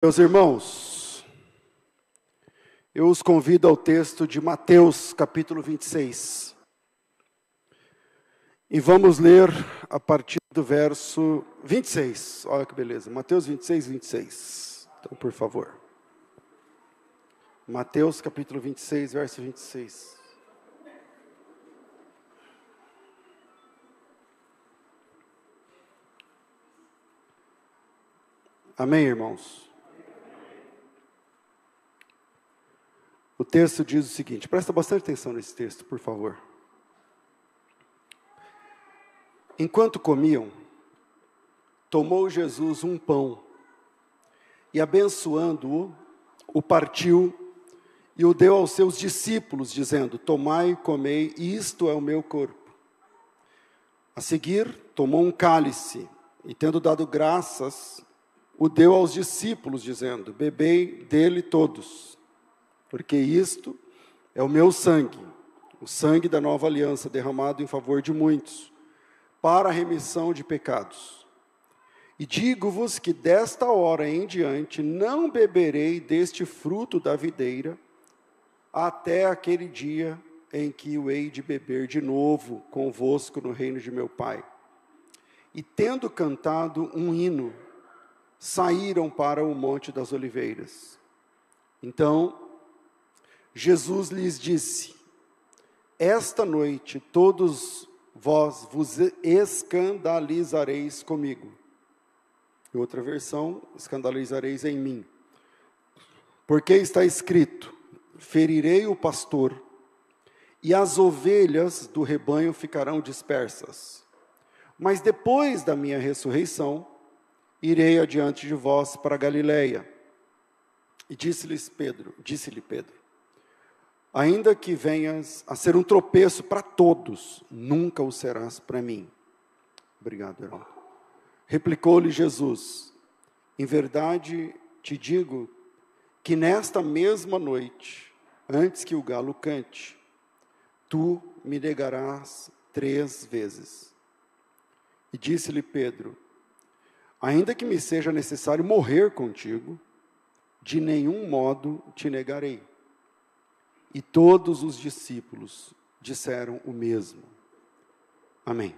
Meus irmãos, eu os convido ao texto de Mateus, capítulo 26. E vamos ler a partir do verso 26. Olha que beleza, Mateus 26, 26. Então, por favor. Mateus, capítulo 26, verso 26. Amém, irmãos? O texto diz o seguinte, presta bastante atenção nesse texto, por favor. Enquanto comiam, tomou Jesus um pão e, abençoando-o, o partiu e o deu aos seus discípulos, dizendo: tomai e comei, isto é o meu corpo. A seguir, tomou um cálice e, tendo dado graças, o deu aos discípulos, dizendo: bebei dele todos, porque isto é o meu sangue, o sangue da nova aliança, derramado em favor de muitos, para a remissão de pecados. E digo-vos que desta hora em diante não beberei deste fruto da videira, até aquele dia em que o hei de beber de novo convosco no reino de meu Pai. E tendo cantado um hino, saíram para o Monte das Oliveiras. Então Jesus lhes disse: esta noite todos vós vos escandalizareis comigo. Em outra versão, escandalizareis em mim. Porque está escrito: ferirei o pastor, e as ovelhas do rebanho ficarão dispersas. Mas depois da minha ressurreição, irei adiante de vós para a Galileia. E disse-lhe Pedro: ainda que venhas a ser um tropeço para todos, nunca o serás para mim. Obrigado, irmão. Replicou-lhe Jesus: em verdade te digo que nesta mesma noite, antes que o galo cante, tu me negarás 3 vezes. E disse-lhe Pedro: ainda que me seja necessário morrer contigo, de nenhum modo te negarei. E todos os discípulos disseram o mesmo. Amém.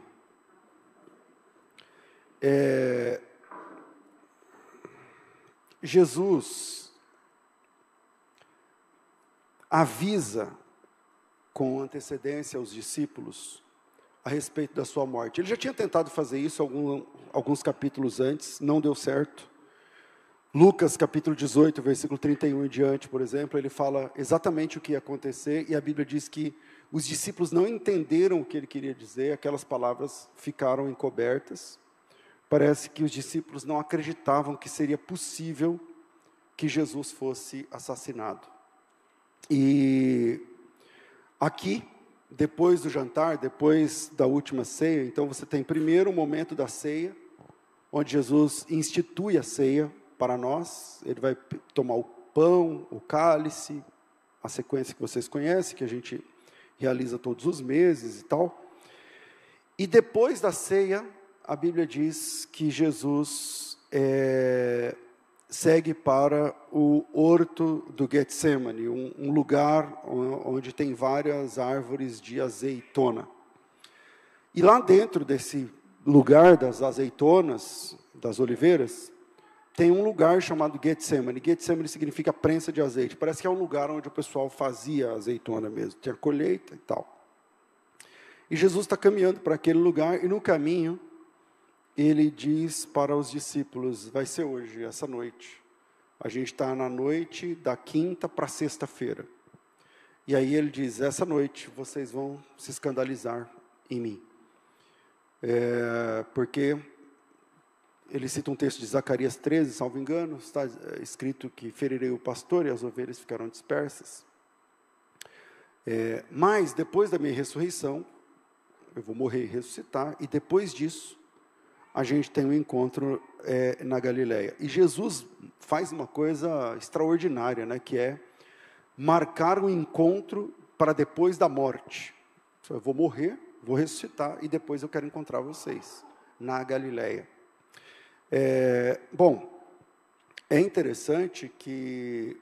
Jesus avisa com antecedência aos discípulos a respeito da sua morte. Ele já tinha tentado fazer isso alguns capítulos antes, não deu certo. Lucas capítulo 18, versículo 31 em diante, por exemplo, ele fala exatamente o que ia acontecer, e a Bíblia diz que os discípulos não entenderam o que ele queria dizer, aquelas palavras ficaram encobertas. Parece que os discípulos não acreditavam que seria possível que Jesus fosse assassinado. E aqui, depois do jantar, depois da última ceia, então você tem primeiro o momento da ceia, onde Jesus institui a ceia para nós. Ele vai tomar o pão, o cálice, a sequência que vocês conhecem, que a gente realiza todos os meses e tal. E depois da ceia, a Bíblia diz que Jesus segue para o horto do Getsemane, um lugar onde tem várias árvores de azeitona. E lá dentro desse lugar das azeitonas, das oliveiras, tem um lugar chamado Getsemane. Getsemane significa prensa de azeite. Parece que é um lugar onde o pessoal fazia azeitona mesmo. Tinha colheita e tal. E Jesus está caminhando para aquele lugar, e no caminho, ele diz para os discípulos: vai ser hoje, essa noite. A gente está na noite da quinta para sexta-feira. E aí ele diz: essa noite vocês vão se escandalizar em mim. Porque ele cita um texto de Zacarias 13, salvo engano, está escrito que ferirei o pastor e as ovelhas ficarão dispersas. Mas depois da minha ressurreição, eu vou morrer e ressuscitar, e depois disso, a gente tem um encontro na Galileia. E Jesus faz uma coisa extraordinária, né, que é marcar um encontro para depois da morte. Eu vou morrer, vou ressuscitar, e depois eu quero encontrar vocês na Galileia. É interessante que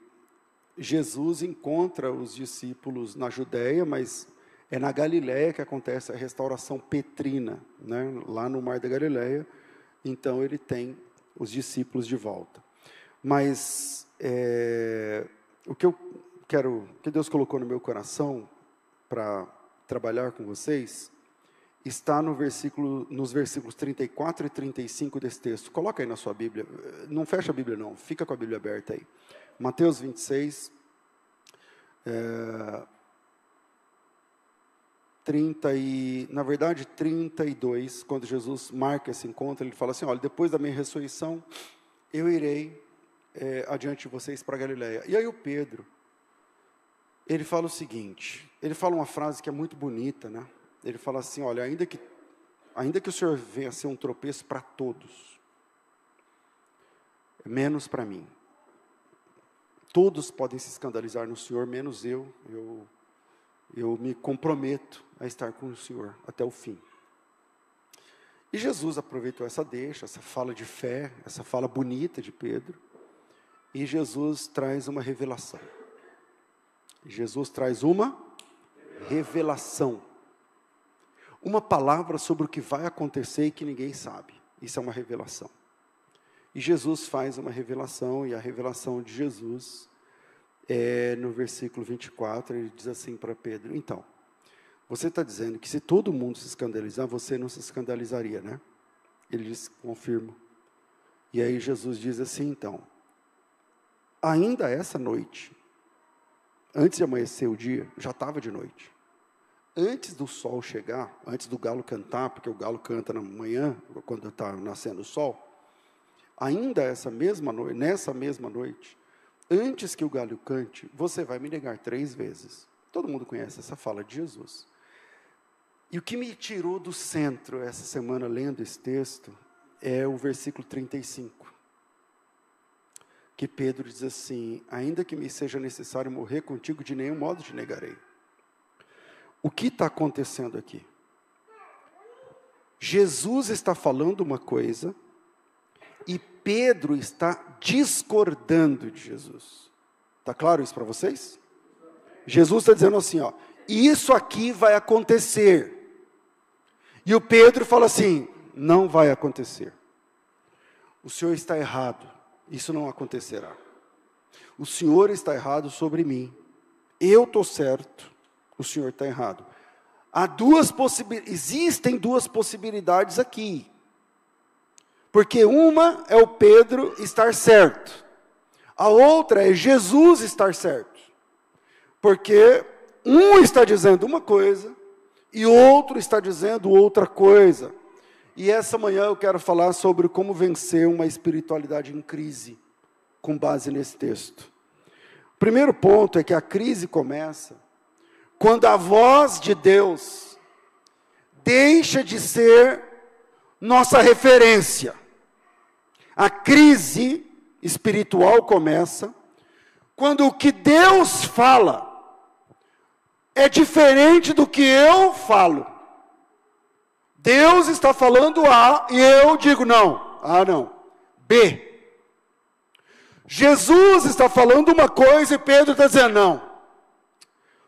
Jesus encontra os discípulos na Judéia, mas é na Galiléia que acontece a restauração petrina, né? Lá no Mar da Galiléia. Então ele tem os discípulos de volta. Mas o que Deus colocou no meu coração para trabalhar com vocês está nos versículos 34 e 35 desse texto. Coloca aí na sua Bíblia. Não fecha a Bíblia não, fica com a Bíblia aberta aí. Mateus 26, 32, quando Jesus marca esse encontro, ele fala assim, olha, depois da minha ressurreição, eu irei adiante de vocês para Galiléia. E aí o Pedro, ele fala o seguinte, ele fala uma frase que é muito bonita, né? Ele fala assim, olha, ainda que o Senhor venha a ser um tropeço para todos, menos para mim. Todos podem se escandalizar no Senhor, menos eu me comprometo a estar com o Senhor até o fim. E Jesus aproveitou essa deixa, essa fala de fé, essa fala bonita de Pedro, e Jesus traz uma revelação. Jesus traz uma revelação. Uma palavra sobre o que vai acontecer e que ninguém sabe. Isso é uma revelação. E Jesus faz uma revelação, e a revelação de Jesus no versículo 24, ele diz assim para Pedro, então, você está dizendo que se todo mundo se escandalizar, você não se escandalizaria, né? Ele diz, confirmo. E aí Jesus diz assim, então, ainda essa noite, antes de amanhecer o dia, já estava de noite. Antes do sol chegar, antes do galo cantar, porque o galo canta na manhã, quando está nascendo o sol, ainda nessa mesma noite, antes que o galo cante, você vai me negar 3 vezes. Todo mundo conhece essa fala de Jesus. E o que me tirou do centro essa semana lendo esse texto é o versículo 35. Que Pedro diz assim, ainda que me seja necessário morrer contigo, de nenhum modo te negarei. O que está acontecendo aqui? Jesus está falando uma coisa e Pedro está discordando de Jesus. Está claro isso para vocês? Jesus está dizendo assim, ó, isso aqui vai acontecer. E o Pedro fala assim, não vai acontecer. O Senhor está errado, isso não acontecerá. O Senhor está errado sobre mim. Eu estou certo, o Senhor está errado. Existem 2 possibilidades aqui. Porque uma é o Pedro estar certo. A outra é Jesus estar certo. Porque um está dizendo uma coisa e outro está dizendo outra coisa. E essa manhã eu quero falar sobre como vencer uma espiritualidade em crise, com base nesse texto. O primeiro ponto é que a crise começa quando a voz de Deus deixa de ser nossa referência. A crise espiritual começa quando o que Deus fala é diferente do que eu falo. Deus está falando A e eu digo não. A não. B. Jesus está falando uma coisa e Pedro está dizendo não.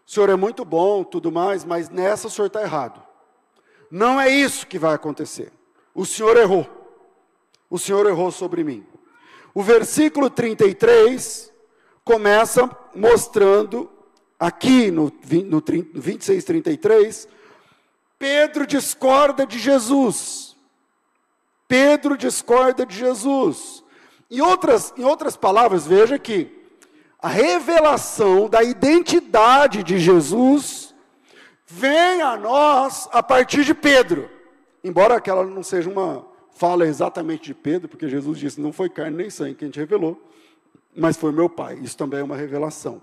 O Senhor é muito bom, tudo mais, mas nessa o Senhor está errado. Não é isso que vai acontecer. O Senhor errou. O Senhor errou sobre mim. O versículo 33 começa mostrando, aqui no 26, 33, Pedro discorda de Jesus. Pedro discorda de Jesus. Em outras palavras, veja que a revelação da identidade de Jesus vem a nós a partir de Pedro. Embora aquela não seja uma fala exatamente de Pedro, porque Jesus disse, não foi carne nem sangue quem te revelou, mas foi meu Pai. Isso também é uma revelação.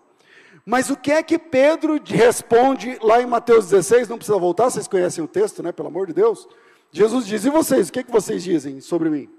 Mas o que é que Pedro responde lá em Mateus 16? Não precisa voltar, vocês conhecem o texto, né? Pelo amor de Deus. Jesus diz, e vocês? O que é que vocês dizem sobre mim?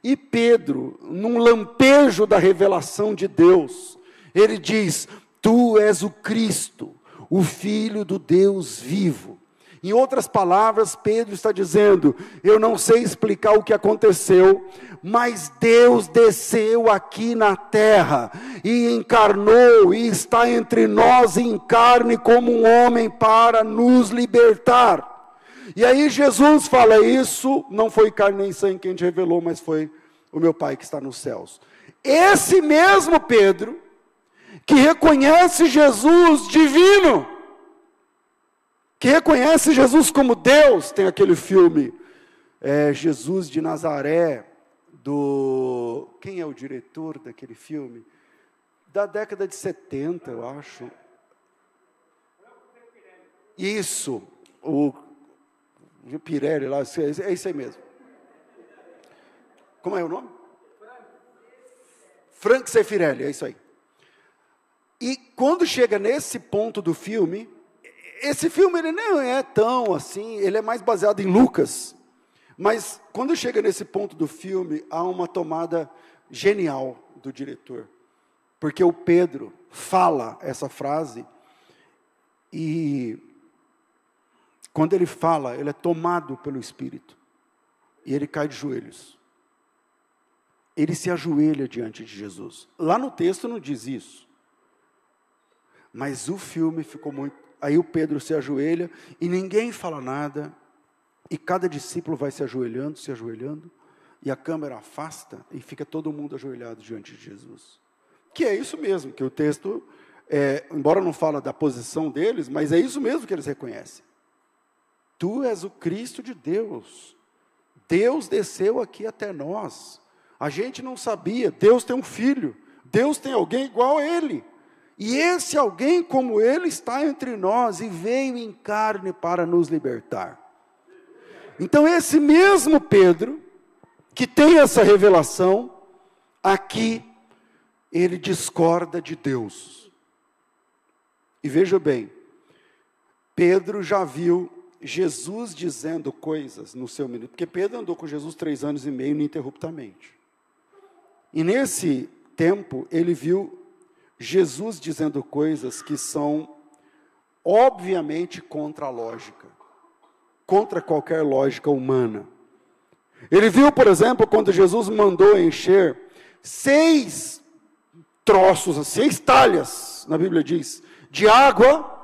E Pedro, num lampejo da revelação de Deus, ele diz, tu és o Cristo, o Filho do Deus vivo. Em outras palavras, Pedro está dizendo: eu não sei explicar o que aconteceu, mas Deus desceu aqui na terra, e encarnou, e está entre nós em carne como um homem para nos libertar. E aí Jesus fala: isso não foi carne nem sangue quem te revelou, mas foi o meu Pai que está nos céus. Esse mesmo Pedro, que reconhece Jesus divino, que reconhece Jesus como Deus, tem aquele filme, Jesus de Nazaré, quem é o diretor daquele filme? Da década de 70, eu acho. Isso, o Pirelli lá, é isso aí mesmo. Como é o nome? Frank Sefirelli, é isso aí. E quando chega nesse ponto do filme, esse filme ele não é tão assim, ele é mais baseado em Lucas, mas quando chega nesse ponto do filme, há uma tomada genial do diretor, porque o Pedro fala essa frase, e quando ele fala, ele é tomado pelo Espírito, e ele cai de joelhos, ele se ajoelha diante de Jesus. Lá no texto não diz isso, mas o filme ficou muito... Aí o Pedro se ajoelha, e ninguém fala nada, e cada discípulo vai se ajoelhando, e a câmera afasta, e fica todo mundo ajoelhado diante de Jesus. Que é isso mesmo, que o texto, embora não fala da posição deles, mas é isso mesmo que eles reconhecem. Tu és o Cristo de Deus, Deus desceu aqui até nós, a gente não sabia, Deus tem um filho, Deus tem alguém igual a Ele, e esse alguém como Ele está entre nós, e veio em carne para nos libertar. Então esse mesmo Pedro, que tem essa revelação, aqui, ele discorda de Deus. E veja bem, Pedro já viu Jesus dizendo coisas no seu ministério, porque Pedro andou com Jesus 3 anos e meio ininterruptamente. E nesse tempo, ele viu Jesus dizendo coisas que são, obviamente, contra a lógica, contra qualquer lógica humana. Ele viu, por exemplo, quando Jesus mandou encher 6 troços, 6 talhas, na Bíblia diz, de água,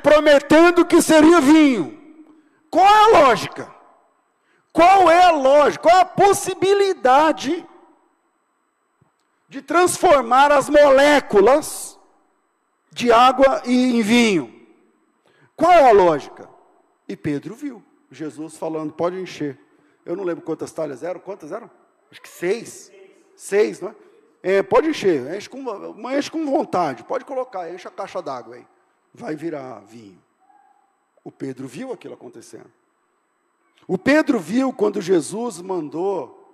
prometendo que seria vinho. Qual é a lógica? Qual é a lógica? Qual é a possibilidade de transformar as moléculas de água em vinho? Qual é a lógica? E Pedro viu Jesus falando: pode encher. Eu não lembro quantas talhas eram. Quantas eram? Acho que 6. 6, não é? Pode encher, enche com vontade, pode colocar, enche a caixa d'água aí, vai virar vinho. O Pedro viu aquilo acontecendo. O Pedro viu quando Jesus mandou,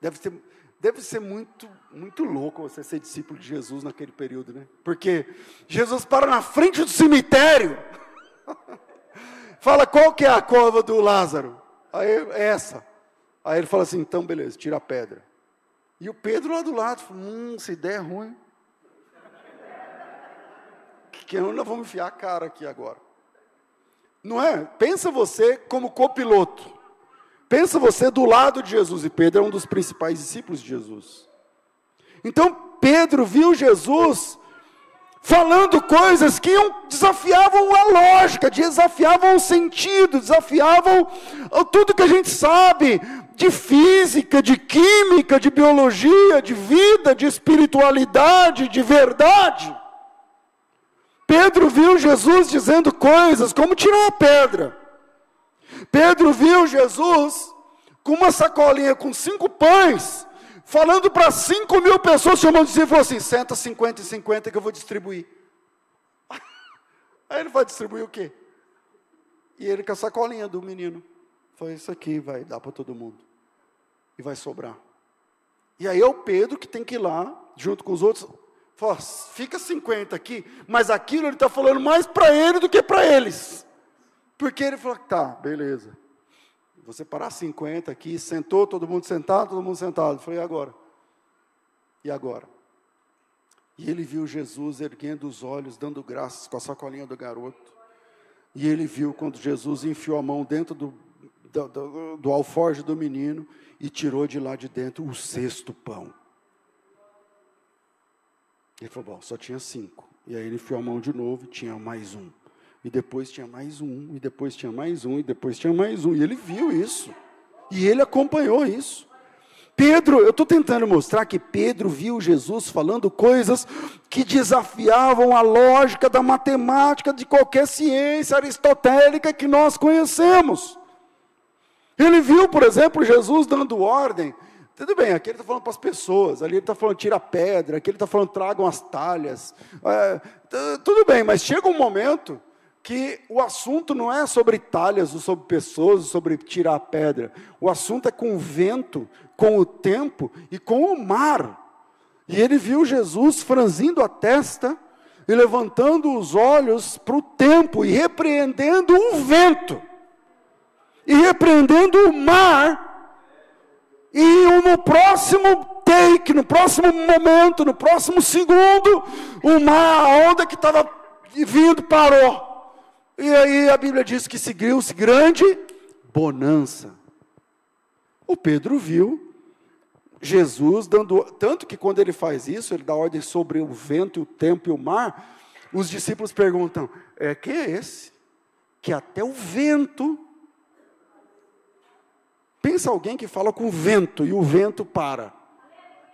deve ser muito, muito louco você ser discípulo de Jesus naquele período, né? Porque Jesus para na frente do cemitério, fala: qual que é a cova do Lázaro? Aí, essa. Aí ele fala assim: então beleza, tira a pedra. E o Pedro lá do lado, falou: essa ideia é ruim. Que eu não vou me enfiar a cara aqui agora. Não é? Pensa você como copiloto. Pensa você do lado de Jesus. E Pedro é um dos principais discípulos de Jesus. Então Pedro viu Jesus falando coisas que desafiavam a lógica, desafiavam o sentido, desafiavam tudo que a gente sabe de física, de química, de biologia, de vida, de espiritualidade, de verdade. Pedro viu Jesus dizendo coisas como tirar a pedra. Pedro viu Jesus com uma sacolinha com 5 pães, falando para 5.000 pessoas, chamando de si, e falou assim: senta 50 e 50 que eu vou distribuir. Aí ele vai distribuir o quê? E ele com a sacolinha do menino, foi: isso aqui vai dar para todo mundo, e vai sobrar. E aí é o Pedro que tem que ir lá, junto com os outros, fala: fica 50 aqui, mas aquilo ele está falando mais para ele do que para eles. Porque ele falou: tá, beleza. Vou separar 50 aqui, sentou, todo mundo sentado. Eu falei: e agora? E agora? E ele viu Jesus erguendo os olhos, dando graças com a sacolinha do garoto. E ele viu quando Jesus enfiou a mão dentro do alforje do menino e tirou de lá de dentro o 6º pão. Ele falou, bom, só tinha 5. E aí ele enfiou a mão de novo e tinha mais um. E depois tinha mais um, e depois tinha mais um, e depois tinha mais um. E ele viu isso. E ele acompanhou isso. Pedro, eu estou tentando mostrar que Pedro viu Jesus falando coisas que desafiavam a lógica da matemática, de qualquer ciência aristotélica que nós conhecemos. Ele viu, por exemplo, Jesus dando ordem. Tudo bem, aqui ele está falando para as pessoas, ali ele está falando tira a pedra, aqui ele está falando tragam as talhas. Tudo bem, mas chega um momento que o assunto não é sobre talhas, ou sobre pessoas, ou sobre tirar a pedra. O assunto é com o vento, com o tempo e com o mar. E ele viu Jesus franzindo a testa e levantando os olhos para o tempo e repreendendo o vento. E repreendendo o mar. E no próximo take, no próximo momento, no próximo segundo, o mar, a onda que estava vindo parou. E aí a Bíblia diz que seguiu-se grande bonança. O Pedro viu Jesus dando, tanto que quando ele faz isso, ele dá ordem sobre o vento, o tempo e o mar, os discípulos perguntam, quem é esse? Que até o vento, pensa alguém que fala com o vento e o vento para,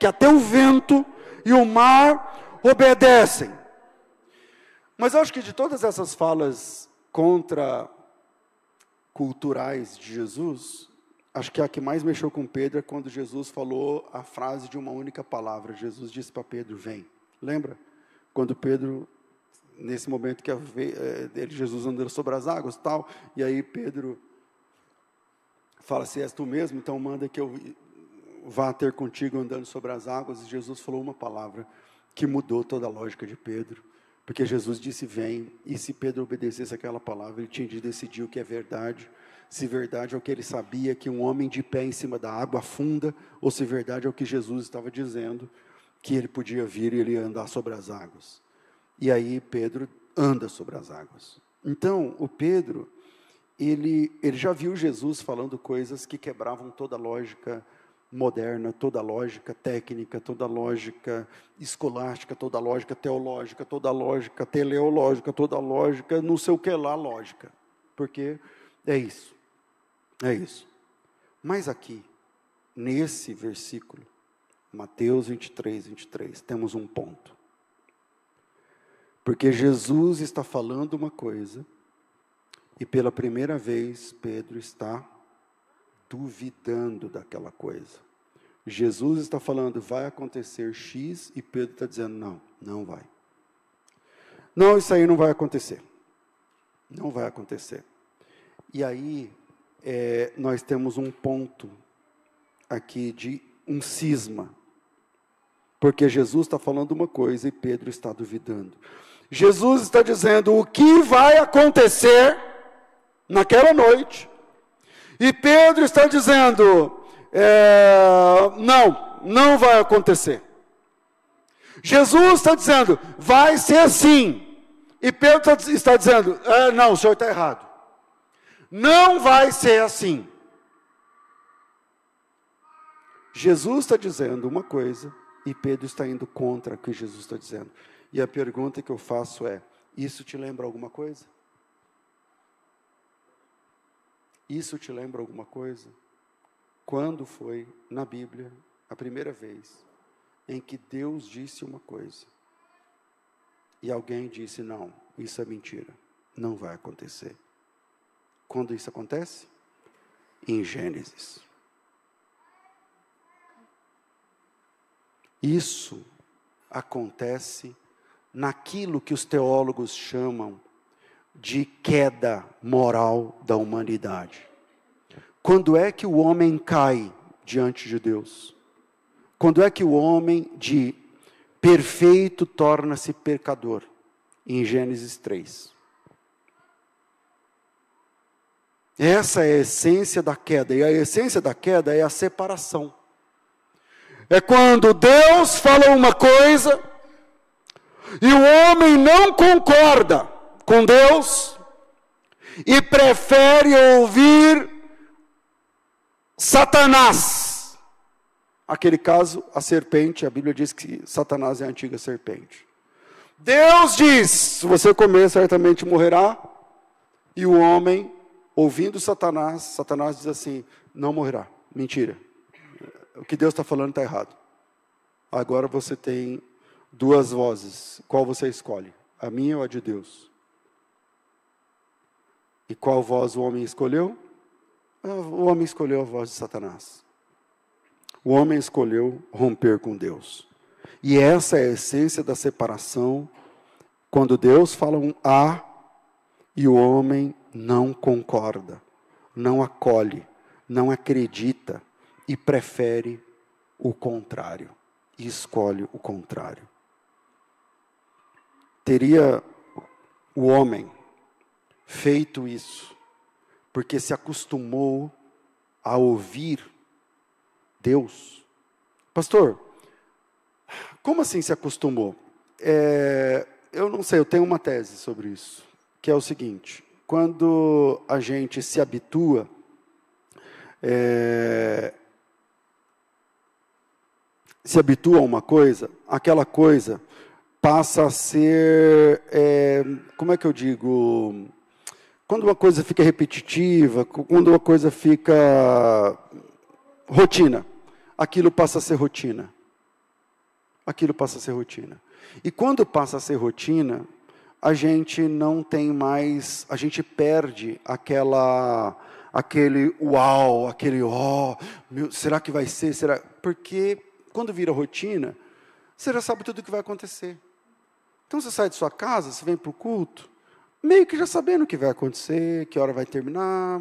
que até o vento e o mar obedecem. Mas eu acho que de todas essas falas contraculturais de Jesus, acho que a que mais mexeu com Pedro é quando Jesus falou a frase de uma única palavra. Jesus disse para Pedro, vem. Lembra? Quando Pedro, nesse momento que Jesus andando sobre as águas e tal, e aí Pedro fala, se és tu mesmo, então manda que eu vá ter contigo andando sobre as águas. E Jesus falou uma palavra que mudou toda a lógica de Pedro. Porque Jesus disse, vem, e se Pedro obedecesse aquela palavra, ele tinha de decidir o que é verdade, se verdade é o que ele sabia, que um homem de pé em cima da água afunda, ou se verdade é o que Jesus estava dizendo, que ele podia vir e ele ia andar sobre as águas. E aí Pedro anda sobre as águas. Então, o Pedro, ele já viu Jesus falando coisas que quebravam toda a lógica moderna, toda a lógica técnica, toda a lógica escolástica, toda a lógica teológica, toda a lógica teleológica, toda a lógica não sei o que lá lógica, porque é isso, mas aqui, nesse versículo, Mateus 23, temos um ponto, porque Jesus está falando uma coisa, e pela primeira vez, Pedro está duvidando daquela coisa. Jesus está falando, vai acontecer X, e Pedro está dizendo, não vai. Não, isso aí não vai acontecer. Não vai acontecer. E aí, nós temos um ponto aqui de um cisma. Porque Jesus está falando uma coisa e Pedro está duvidando. Jesus está dizendo o que vai acontecer naquela noite. E Pedro está dizendo, não vai acontecer. Jesus está dizendo, vai ser assim. E Pedro está dizendo, não, o senhor está errado. Não vai ser assim. Jesus está dizendo uma coisa, e Pedro está indo contra o que Jesus está dizendo. E a pergunta que eu faço é, isso te lembra alguma coisa? Isso te lembra alguma coisa? Quando foi, na Bíblia, a primeira vez em que Deus disse uma coisa e alguém disse, não, isso é mentira, não vai acontecer. Quando isso acontece? Em Gênesis. Isso acontece naquilo que os teólogos chamam de queda moral da humanidade. Quando é que o homem cai diante de Deus? Quando é que o homem de perfeito torna-se pecador? Em Gênesis 3. Essa é a essência da queda, e a essência da queda é a separação. É quando Deus fala uma coisa, e o homem não concorda com Deus, e prefere ouvir Satanás. Aquele caso, a serpente, a Bíblia diz que Satanás é a antiga serpente. Deus diz, se você comer, certamente morrerá. E o homem, ouvindo Satanás, Satanás diz assim, não morrerá. Mentira. O que Deus está falando está errado. Agora você tem duas vozes. Qual você escolhe? A minha ou a de Deus? E qual voz o homem escolheu? O homem escolheu a voz de Satanás. O homem escolheu romper com Deus. E essa é a essência da separação, quando Deus fala um A e o homem não concorda, não acolhe, não acredita e prefere o contrário, e escolhe o contrário. Teria o homem feito isso, porque se acostumou a ouvir Deus. Pastor, como assim se acostumou? Eu não sei, eu tenho uma tese sobre isso, que é o seguinte, quando a gente se habitua, a uma coisa, aquela coisa passa a ser, como é que eu digo, quando uma coisa fica repetitiva, quando uma coisa fica rotina, aquilo passa a ser rotina. Aquilo passa a ser rotina. E quando passa a ser rotina, a gente não tem mais, a gente perde aquele uau, aquele será que vai ser? Será? Porque quando vira rotina, você já sabe tudo o que vai acontecer. Então você sai de sua casa, você vem para o culto, meio que já sabendo o que vai acontecer, que hora vai terminar,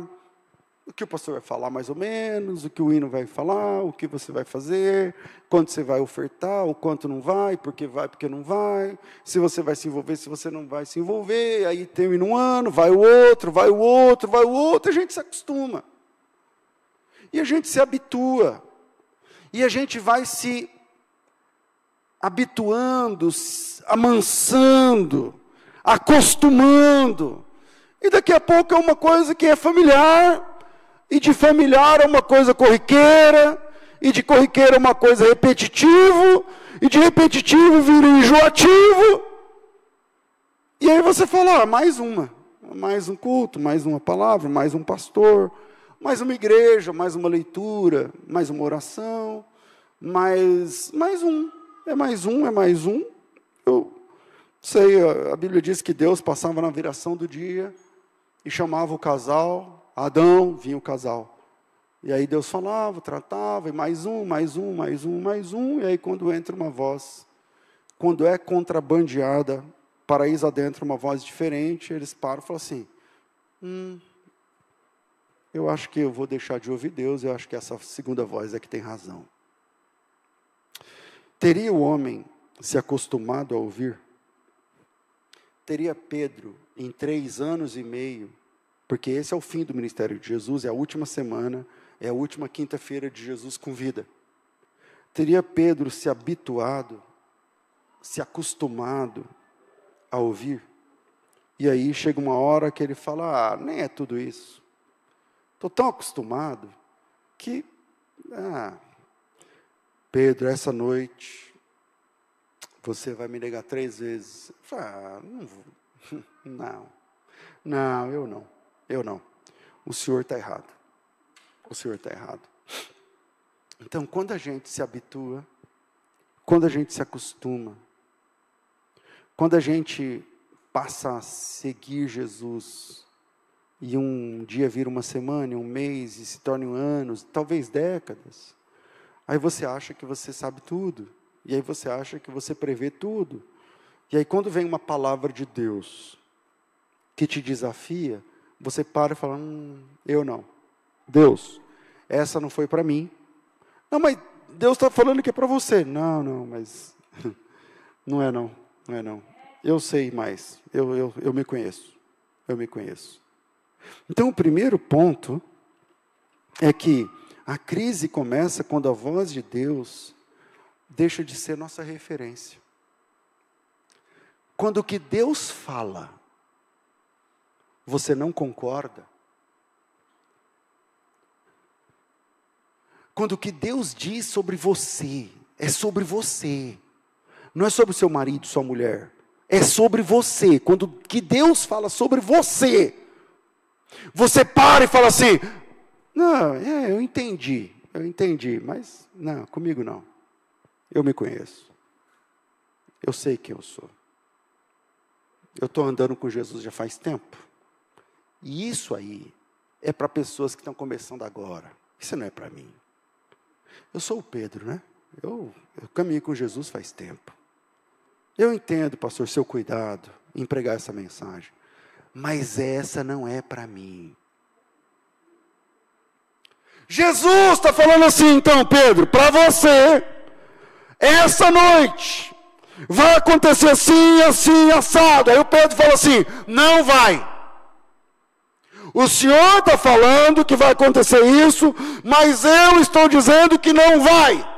o que o pastor vai falar mais ou menos, o que o hino vai falar, o que você vai fazer, quanto você vai ofertar, o quanto não vai, porque não vai, se você vai se envolver, se você não vai se envolver, aí termina um ano, vai o outro, a gente se acostuma. E a gente se habitua. E a gente vai se habituando, amansando, acostumando. E daqui a pouco é uma coisa que é familiar, e de familiar é uma coisa corriqueira, e de corriqueira é uma coisa repetitivo, e de repetitivo vira enjoativo. E aí você fala, mais um culto, mais uma palavra, mais um pastor, mais uma igreja, mais uma leitura, mais uma oração, mais um. Eu sei, a Bíblia diz que Deus passava na viração do dia e chamava o casal, Adão, vinha o casal. E aí Deus falava, tratava, e mais um, e aí quando entra uma voz, quando é contrabandeada, paraíso adentro, uma voz diferente, eles param e falam assim, eu acho que eu vou deixar de ouvir Deus, eu acho que essa segunda voz é que tem razão. Teria o homem se acostumado a ouvir? Teria Pedro, em 3 anos e meio, porque esse é o fim do ministério de Jesus, é a última semana, é a última quinta-feira de Jesus com vida. Teria Pedro se habituado, se acostumado a ouvir? E aí chega uma hora que ele fala, nem é tudo isso. Estou tão acostumado que, Pedro, essa noite, você vai me negar 3 vezes. Eu falo, não vou. Não, eu não. O senhor está errado. O senhor está errado. Então, quando a gente se habitua, quando a gente se acostuma, quando a gente passa a seguir Jesus, e um dia vira uma semana, um mês, e se torna anos, talvez décadas, aí você acha que você sabe tudo, e aí você acha que você prevê tudo, e aí quando vem uma palavra de Deus, que te desafia, você para e fala, eu não. Deus, essa não foi para mim. Não, mas Deus está falando que é para você. Não, mas não é não. Eu sei mais, eu me conheço. Então o primeiro ponto é que a crise começa quando a voz de Deus deixa de ser nossa referência. Quando o que Deus fala você não concorda? Quando o que Deus diz sobre você, é sobre você. Não é sobre seu marido, sua mulher. É sobre você. Quando o que Deus fala sobre você, você para e fala assim, não, eu entendi, mas não, comigo não. Eu me conheço. Eu sei quem eu sou. Eu estou andando com Jesus já faz tempo. E isso aí é para pessoas que estão começando agora. Isso não é para mim. Eu sou o Pedro, né? Eu caminhei com Jesus faz tempo. Eu entendo, pastor, seu cuidado em pregar essa mensagem. Mas essa não é para mim. Jesus está falando assim, então, Pedro, para você, essa noite, vai acontecer assim, assim, assado. Aí o Pedro fala assim, não vai. O Senhor está falando que vai acontecer isso, mas eu estou dizendo que não vai.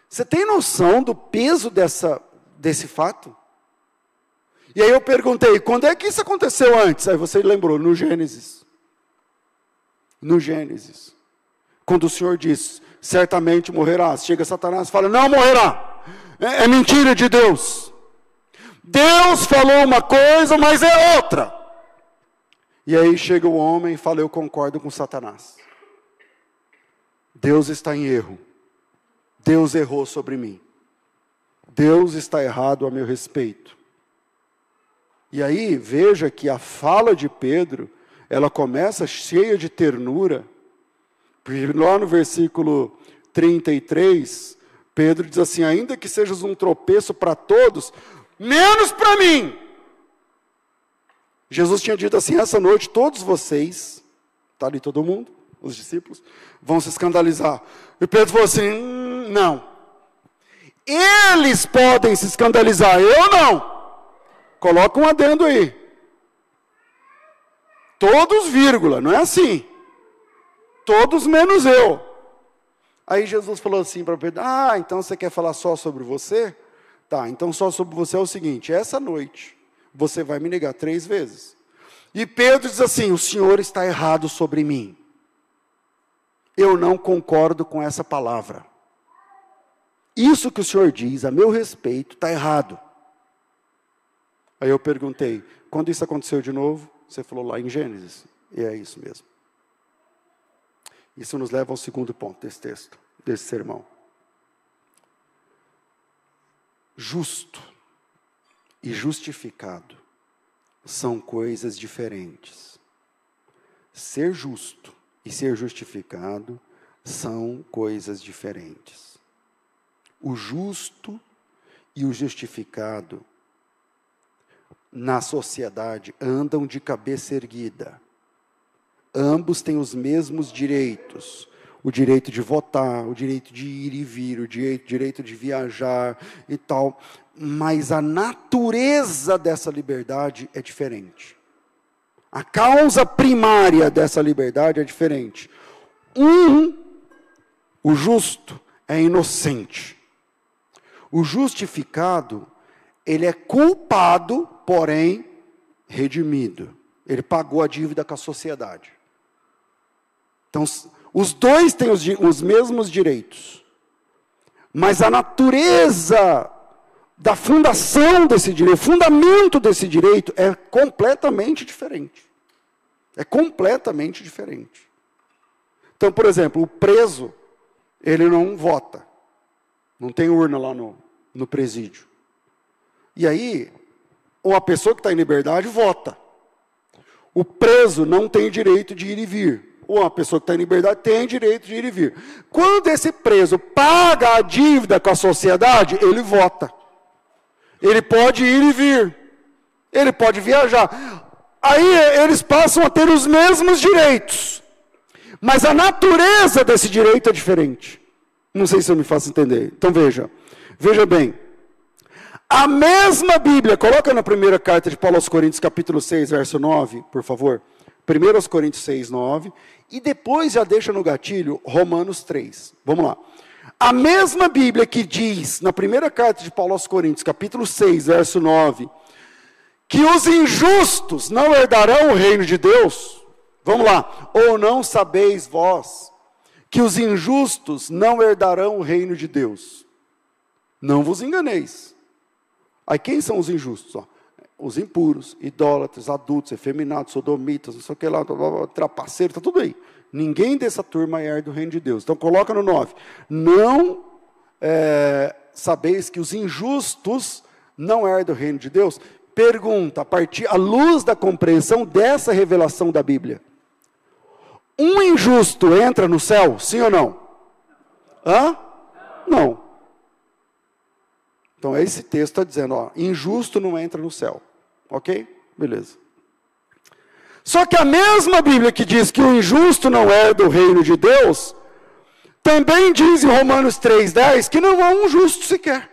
Você tem noção do peso desse fato? E aí eu perguntei, quando é que isso aconteceu antes? Aí você lembrou, no Gênesis. No Gênesis. Quando o Senhor diz, certamente morrerás. Chega Satanás e fala, não morrerá. É mentira de Deus. Deus falou uma coisa, mas é outra. E aí chega o homem e fala, eu concordo com Satanás. Deus está em erro. Deus errou sobre mim. Deus está errado a meu respeito. E aí, veja que a fala de Pedro, ela começa cheia de ternura. Porque lá no versículo 33, Pedro diz assim, ainda que sejas um tropeço para todos, menos para mim. Jesus tinha dito assim, essa noite todos vocês, está ali todo mundo, os discípulos, vão se escandalizar. E Pedro falou assim, não. Eles podem se escandalizar, eu não. Coloca um adendo aí. Todos, vírgula, não é assim. Todos menos eu. Aí Jesus falou assim para Pedro, então você quer falar só sobre você? Tá, então só sobre você é o seguinte, essa noite você vai me negar 3 vezes. E Pedro diz assim, o Senhor está errado sobre mim. Eu não concordo com essa palavra. Isso que o Senhor diz a meu respeito está errado. Aí eu perguntei, quando isso aconteceu de novo? Você falou lá em Gênesis. E é isso mesmo. Isso nos leva ao segundo ponto desse texto, desse sermão. Justo e justificado são coisas diferentes. Ser justo e ser justificado são coisas diferentes. O justo e o justificado na sociedade andam de cabeça erguida. Ambos têm os mesmos direitos. O direito de votar, o direito de ir e vir, o direito de viajar e tal. Mas a natureza dessa liberdade é diferente. A causa primária dessa liberdade é diferente. O justo, é inocente. O justificado, ele é culpado, porém redimido. Ele pagou a dívida com a sociedade. Então, os dois têm os mesmos direitos. Mas a natureza da fundação desse direito, o fundamento desse direito é completamente diferente. É completamente diferente. Então, por exemplo, o preso, ele não vota. Não tem urna lá no presídio. E aí, ou a pessoa que está em liberdade vota. O preso não tem direito de ir e vir. Ou a pessoa que está em liberdade tem direito de ir e vir. Quando esse preso paga a dívida com a sociedade, ele vota. Ele pode ir e vir. Ele pode viajar. Aí eles passam a ter os mesmos direitos. Mas a natureza desse direito é diferente. Não sei se eu me faço entender. Então veja bem. A mesma Bíblia, coloca na primeira carta de Paulo aos Coríntios, capítulo 6, verso 9, por favor. 1 Coríntios 6, 9. E depois já deixa no gatilho Romanos 3. Vamos lá. A mesma Bíblia que diz, na primeira carta de Paulo aos Coríntios, capítulo 6, verso 9, que os injustos não herdarão o reino de Deus. Vamos lá. Ou não sabeis vós que os injustos não herdarão o reino de Deus? Não vos enganeis. Aí quem são os injustos? Os impuros, idólatras, adultos, efeminados, sodomitas, não sei o que lá, trapaceiros, está tudo aí. Ninguém dessa turma herda o reino de Deus. Então coloca no 9. Não sabeis que os injustos não herdam o reino de Deus? Pergunta, a partir, à luz da compreensão dessa revelação da Bíblia. Um injusto entra no céu, sim ou não? Hã? Não. Então esse texto está dizendo, injusto não entra no céu. Ok? Beleza. Só que a mesma Bíblia que diz que o injusto não herda o reino de Deus, também diz em Romanos 3,10 que não há um justo sequer.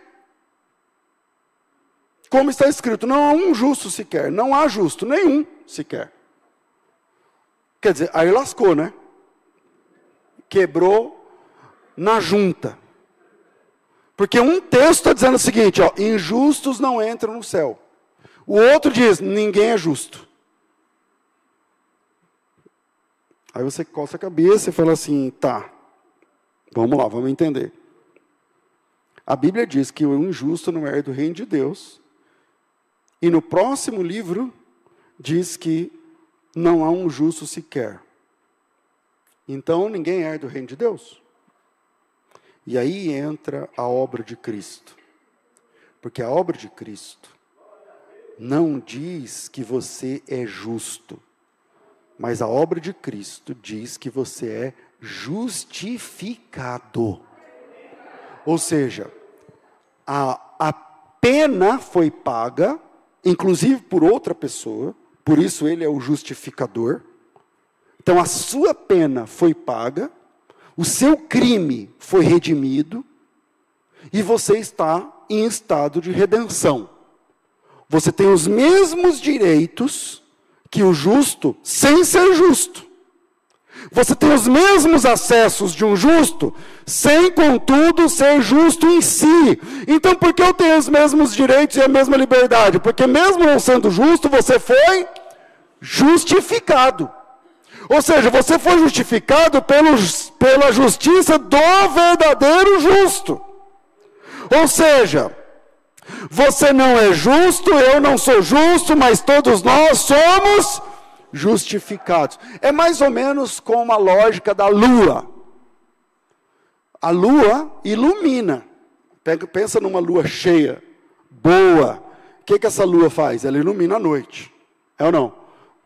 Como está escrito, não há um justo sequer, não há justo nenhum sequer. Quer dizer, aí lascou, né? Quebrou na junta. Porque um texto está dizendo o seguinte, injustos não entram no céu. O outro diz, ninguém é justo. Aí você coça a cabeça e fala assim, tá, vamos lá, vamos entender. A Bíblia diz que o injusto não herda o reino de Deus. E no próximo livro, diz que não há um justo sequer. Então, ninguém herda o reino de Deus. E aí entra a obra de Cristo. Porque a obra de Cristo não diz que você é justo. Mas a obra de Cristo diz que você é justificado. Ou seja, a pena foi paga, inclusive por outra pessoa, por isso ele é o justificador. Então a sua pena foi paga, o seu crime foi redimido, e você está em estado de redenção. Você tem os mesmos direitos que o justo, sem ser justo. Você tem os mesmos acessos de um justo, sem, contudo, ser justo em si. Então, por que eu tenho os mesmos direitos e a mesma liberdade? Porque mesmo não sendo justo, você foi justificado. Ou seja, você foi justificado pela justiça do verdadeiro justo. Ou seja, você não é justo, eu não sou justo, mas todos nós somos justificados. É mais ou menos como a lógica da lua. A lua ilumina. Pensa numa lua cheia, boa. O que essa lua faz? Ela ilumina a noite. É ou não?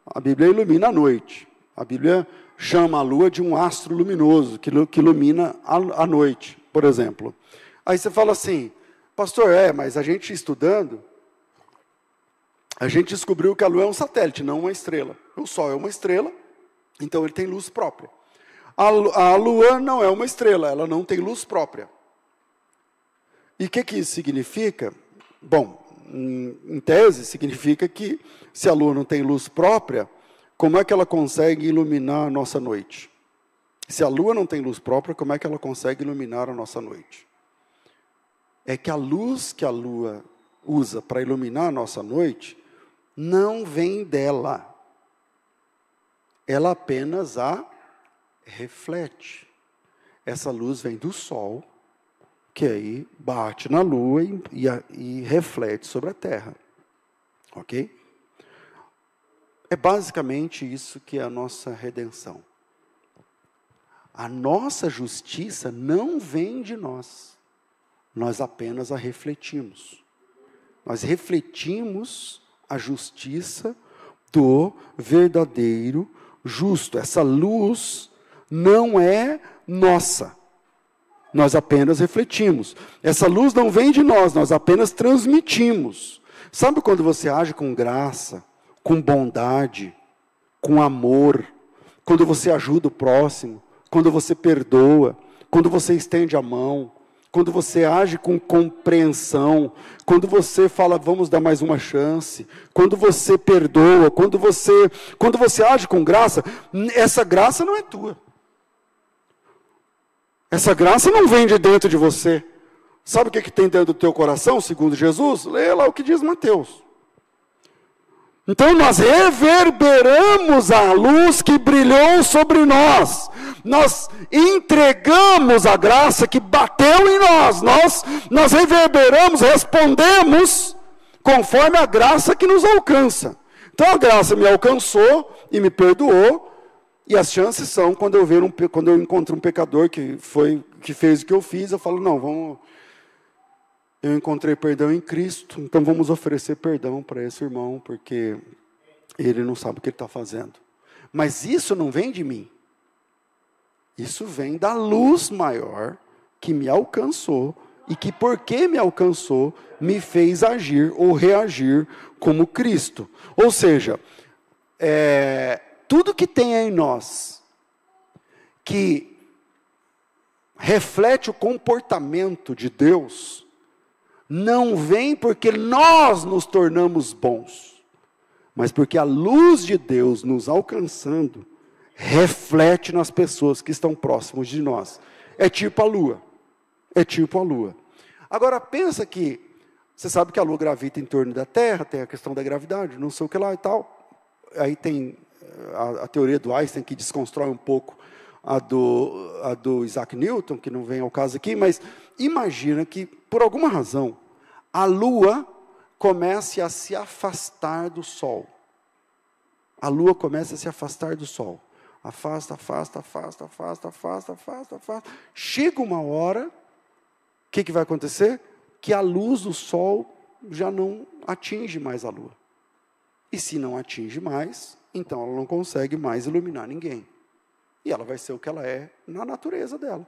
A Bíblia ilumina a noite. A Bíblia chama a lua de um astro luminoso, que ilumina a noite, por exemplo. Aí você fala assim, pastor, mas a gente estudando, a gente descobriu que a lua é um satélite, não uma estrela. O sol é uma estrela, então ele tem luz própria. A lua não é uma estrela, ela não tem luz própria. E o que isso significa? Bom, em tese, significa que se a lua não tem luz própria, como é que ela consegue iluminar a nossa noite? Se a lua não tem luz própria, como é que ela consegue iluminar a nossa noite? É que a luz que a lua usa para iluminar a nossa noite, não vem dela. Ela apenas a reflete. Essa luz vem do sol, que aí bate na lua e reflete sobre a terra. Ok? É basicamente isso que é a nossa redenção. A nossa justiça não vem de nós. Nós apenas a refletimos. Nós refletimos a justiça do verdadeiro justo. Essa luz não é nossa. Nós apenas refletimos. Essa luz não vem de nós apenas transmitimos. Sabe quando você age com graça, com bondade, com amor, quando você ajuda o próximo, quando você perdoa, quando você estende a mão, quando você age com compreensão, quando você fala, vamos dar mais uma chance, quando você perdoa, quando você age com graça, essa graça não é tua. Essa graça não vem de dentro de você. Sabe o que tem dentro do teu coração, segundo Jesus? Leia lá o que diz Mateus. Então nós reverberamos a luz que brilhou sobre nós. Nós entregamos a graça que bateu em nós. Nós reverberamos, respondemos conforme a graça que nos alcança. Então a graça me alcançou e me perdoou. E as chances são, quando eu encontro um pecador que fez o que eu fiz, eu falo, não, eu encontrei perdão em Cristo, então vamos oferecer perdão para esse irmão, porque ele não sabe o que ele está fazendo. Mas isso não vem de mim. Isso vem da luz maior que me alcançou, e que porque me alcançou, me fez agir ou reagir como Cristo. Ou seja, tudo que tem em nós, que reflete o comportamento de Deus, não vem porque nós nos tornamos bons, mas porque a luz de Deus nos alcançando, reflete nas pessoas que estão próximas de nós. É tipo a lua. Agora pensa que, você sabe que a lua gravita em torno da Terra, tem a questão da gravidade, não sei o que lá e tal. Aí tem a teoria do Einstein, que desconstrói um pouco a do Isaac Newton, que não vem ao caso aqui, mas imagina que, por alguma razão, a lua comece a se afastar do sol. A lua começa a se afastar do sol. Afasta. Chega uma hora, o que vai acontecer? Que a luz do sol já não atinge mais a lua. E se não atinge mais, então ela não consegue mais iluminar ninguém. E ela vai ser o que ela é na natureza dela.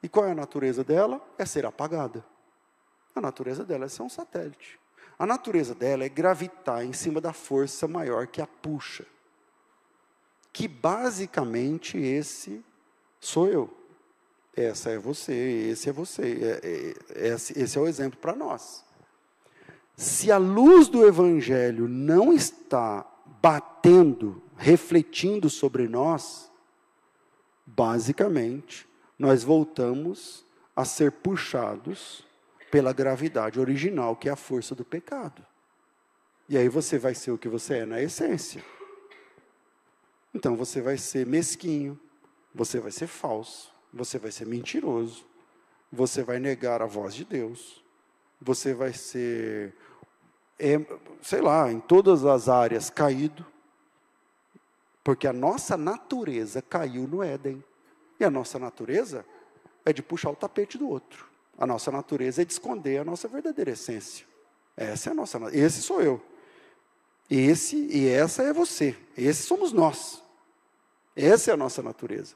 E qual é a natureza dela? É ser apagada. A natureza dela é ser um satélite. A natureza dela é gravitar em cima da força maior que a puxa. Que basicamente esse sou eu. Essa é você, esse é você. Esse é o exemplo para nós. Se a luz do Evangelho não está batendo, refletindo sobre nós, basicamente, nós voltamos a ser puxados pela gravidade original, que é a força do pecado. E aí você vai ser o que você é na essência. Então você vai ser mesquinho, você vai ser falso, você vai ser mentiroso, você vai negar a voz de Deus, você vai ser, sei lá, em todas as áreas caído, porque a nossa natureza caiu no Éden. E a nossa natureza é de puxar o tapete do outro. A nossa natureza é de esconder a nossa verdadeira essência. Essa é a nossa, esse sou eu. Esse e essa é você. Esse somos nós. Essa é a nossa natureza.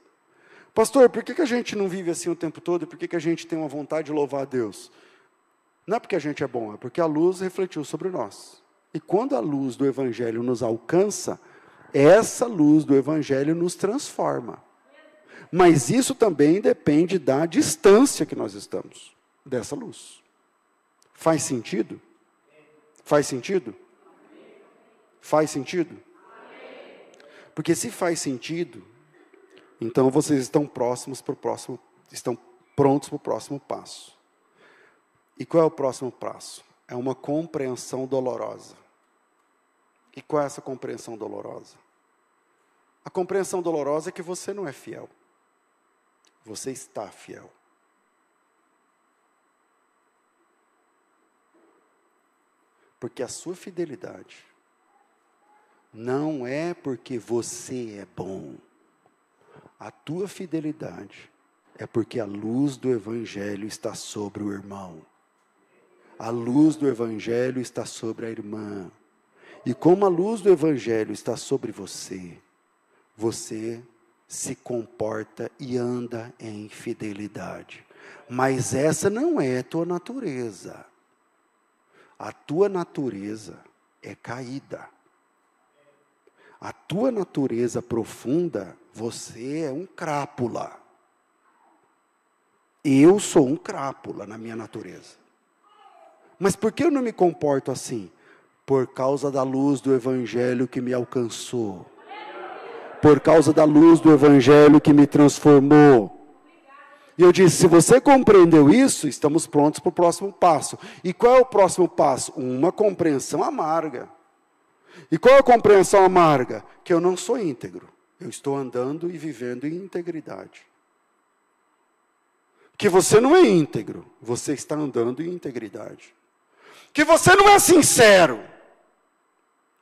Pastor, por que a gente não vive assim o tempo todo? Por que a gente tem uma vontade de louvar a Deus? Não é porque a gente é bom, é porque a luz refletiu sobre nós. E quando a luz do Evangelho nos alcança, essa luz do Evangelho nos transforma. Mas isso também depende da distância que nós estamos dessa luz. Faz sentido? Faz sentido? Faz sentido? Porque se faz sentido, então vocês estão prontos para o próximo passo. E qual é o próximo passo? É uma compreensão dolorosa. E qual é essa compreensão dolorosa? A compreensão dolorosa é que você não é fiel. Você está fiel. Porque a sua fidelidade não é porque você é bom. A tua fidelidade é porque a luz do Evangelho está sobre o irmão. A luz do Evangelho está sobre a irmã. E como a luz do Evangelho está sobre você, você se comporta e anda em fidelidade. Mas essa não é a tua natureza. A tua natureza é caída. A tua natureza profunda, você é um crápula. Eu sou um crápula na minha natureza. Mas por que eu não me comporto assim? Por causa da luz do Evangelho que me alcançou. Por causa da luz do Evangelho que me transformou. E eu disse, se você compreendeu isso, estamos prontos para o próximo passo. E qual é o próximo passo? Uma compreensão amarga. E qual a compreensão amarga? Que eu não sou íntegro. Eu estou andando e vivendo em integridade. Que você não é íntegro. Você está andando em integridade. Que você não é sincero.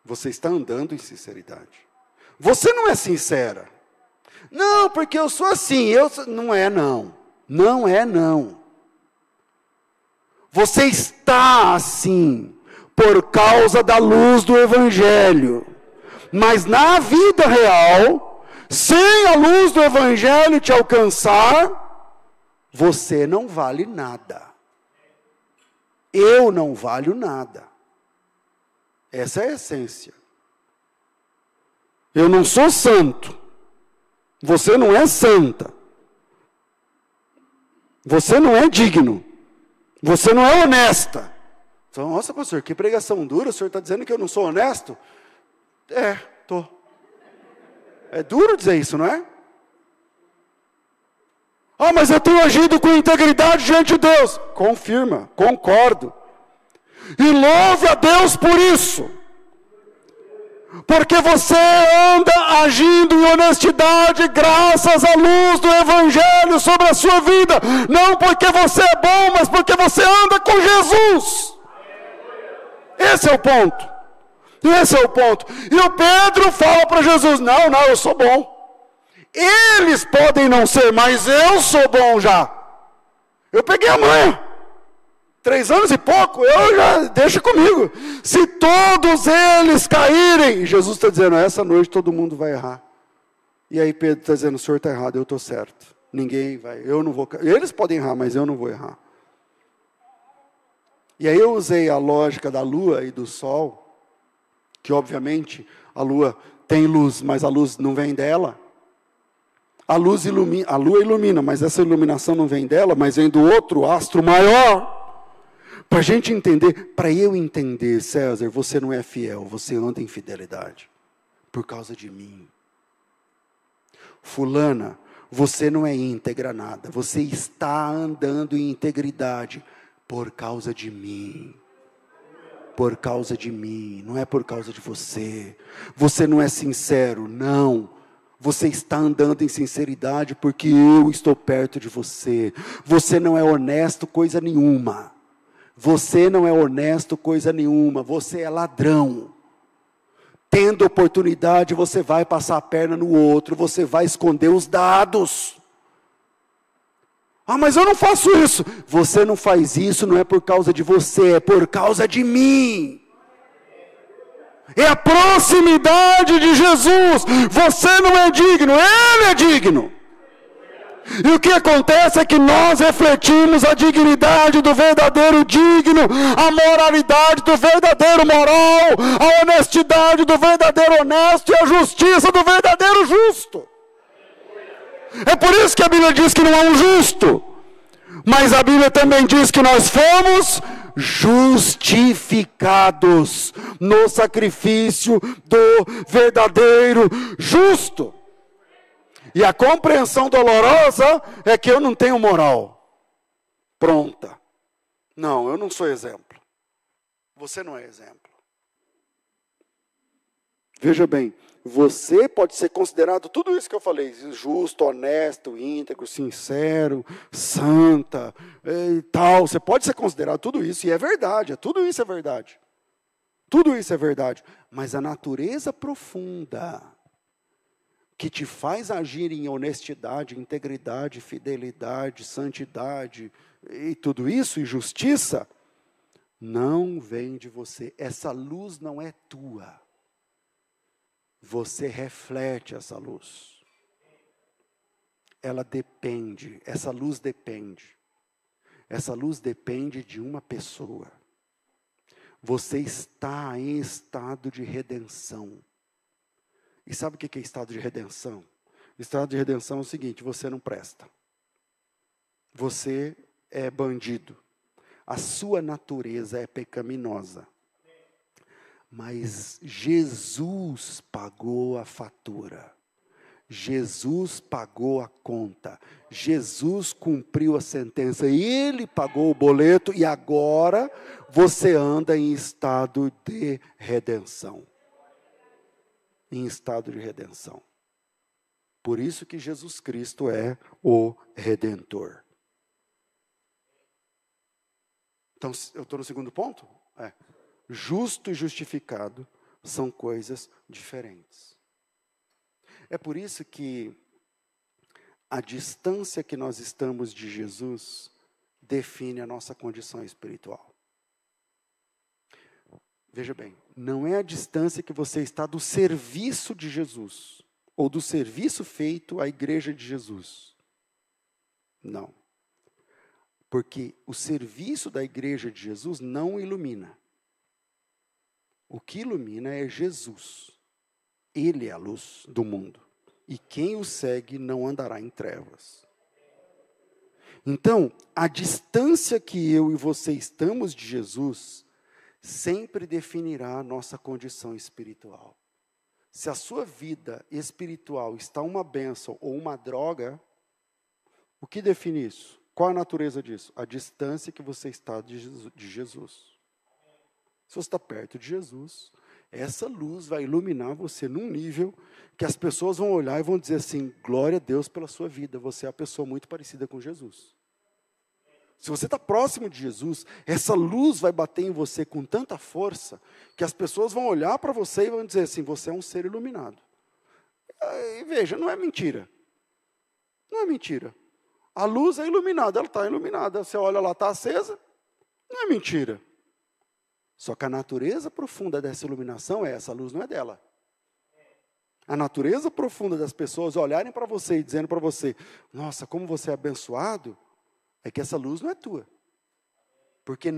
Você está andando em sinceridade. Você não é sincera. Não, porque eu sou assim. Não é não. Não é não. Você está assim por causa da luz do Evangelho. Mas na vida real, sem a luz do Evangelho te alcançar, você não vale nada. Eu não valho nada. Essa é a essência. Eu não sou santo. Você não é santa. Você não é digno. Você não é honesta. Então, nossa, pastor, que pregação dura. O senhor está dizendo que eu não sou honesto? Estou. É duro dizer isso, não é? Ah, mas eu tenho agido com integridade diante de Deus. Confirma, concordo. E louve a Deus por isso. Porque você anda agindo em honestidade graças à luz do Evangelho sobre a sua vida. Não porque você é bom, mas porque você anda com Jesus. Esse é o ponto. Esse é o ponto. E o Pedro fala para Jesus, não, eu sou bom. Eles podem não ser, mas eu sou bom já. Eu peguei a manha. 3 anos e pouco, deixa comigo. Se todos eles caírem, Jesus está dizendo, essa noite todo mundo vai errar. E aí Pedro está dizendo, o senhor está errado, eu estou certo. Ninguém vai, eu não vou. Eles podem errar, mas eu não vou errar. E aí eu usei a lógica da lua e do sol, que obviamente a lua tem luz, mas a luz não vem dela. A lua ilumina, mas essa iluminação não vem dela, mas vem do outro astro maior. Para a gente entender, para eu entender, César, você não é fiel, você anda em fidelidade. Por causa de mim. Fulana, você não é íntegra nada, você está andando em integridade por causa de mim. Por causa de mim, não é por causa de você. Você não é sincero, não. Você está andando em sinceridade porque eu estou perto de você. Você não é honesto coisa nenhuma. Você não é honesto coisa nenhuma. Você é ladrão. Tendo oportunidade, você vai passar a perna no outro. Você vai esconder os dados. Ah, mas eu não faço isso. Você não faz isso, não é por causa de você, é por causa de mim. É a proximidade de Jesus. Você não é digno, Ele é digno. E o que acontece é que nós refletimos a dignidade do verdadeiro digno, a moralidade do verdadeiro moral, a honestidade do verdadeiro honesto e a justiça do verdadeiro justo. É por isso que a Bíblia diz que não há um justo. Mas a Bíblia também diz que nós fomos justificados no sacrifício do verdadeiro justo. E a compreensão dolorosa é que eu não tenho moral pronta. Não, eu não sou exemplo. Você não é exemplo. Veja bem, você pode ser considerado tudo isso que eu falei, justo, honesto, íntegro, sincero, santa e tal. Você pode ser considerado tudo isso, e é verdade, tudo isso é verdade. Tudo isso é verdade. Mas a natureza profunda que te faz agir em honestidade, integridade, fidelidade, santidade e tudo isso, e justiça, não vem de você. Essa luz não é tua. Você reflete essa luz. Ela depende, essa luz depende. Essa luz depende de uma pessoa. Você está em estado de redenção. E sabe o que é estado de redenção? Estado de redenção é o seguinte, você não presta. Você é bandido. A sua natureza é pecaminosa. Mas Jesus pagou a fatura. Jesus pagou a conta. Jesus cumpriu a sentença. Ele pagou o boleto e agora você anda em estado de redenção. em estado de redenção. Por isso que Jesus Cristo é o Redentor. Então, eu estou no segundo ponto? Justo e justificado são coisas diferentes. É por isso que a distância que nós estamos de Jesus define a nossa condição espiritual. Veja bem, não é a distância que você está do serviço de Jesus, ou do serviço feito à igreja de Jesus. Não. Porque o serviço da igreja de Jesus não ilumina. O que ilumina é Jesus. Ele é a luz do mundo. E quem o segue não andará em trevas. Então, a distância que eu e você estamos de Jesus sempre definirá a nossa condição espiritual. Se a sua vida espiritual está uma bênção ou uma droga, o que define isso? Qual a natureza disso? A distância que você está de Jesus. Se você está perto de Jesus, essa luz vai iluminar você num nível que as pessoas vão olhar e vão dizer assim, glória a Deus pela sua vida, você é uma pessoa muito parecida com Jesus. Se você está próximo de Jesus, essa luz vai bater em você com tanta força, que as pessoas vão olhar para você e vão dizer assim, você é um ser iluminado. E veja, não é mentira. Não é mentira. A luz é iluminada, ela está iluminada. Você olha lá, está acesa. Não é mentira. Só que a natureza profunda dessa iluminação é essa, a luz não é dela. A natureza profunda das pessoas olharem para você e dizendo para você, nossa, como você é abençoado, é que essa luz não é tua. Porque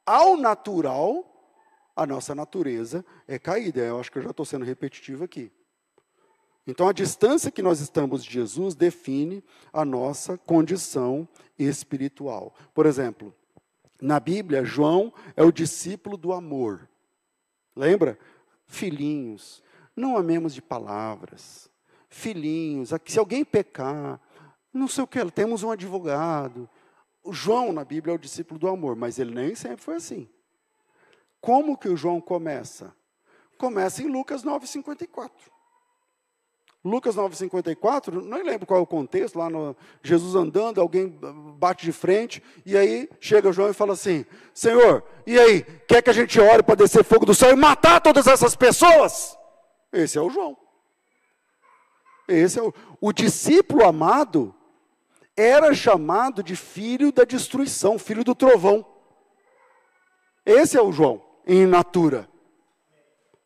ao natural, a nossa natureza é caída. Eu acho que eu já estou sendo repetitivo aqui. Então, a distância que nós estamos de Jesus define a nossa condição espiritual. Por exemplo, na Bíblia, João é o discípulo do amor. Lembra? Filhinhos, não amemos de palavras. Filhinhos, se alguém pecar, não sei o que, temos um advogado. O João, na Bíblia, é o discípulo do amor, mas ele nem sempre foi assim. Como que o João começa? Começa em Lucas 9,54. Lucas 9,54, não lembro qual é o contexto, lá no Jesus andando, alguém bate de frente, e aí chega o João e fala assim, Senhor, e aí, quer que a gente ore para descer fogo do céu e matar todas essas pessoas? Esse é o João. Esse é o discípulo amado, era chamado de filho da destruição, filho do trovão. Esse é o João, em natura.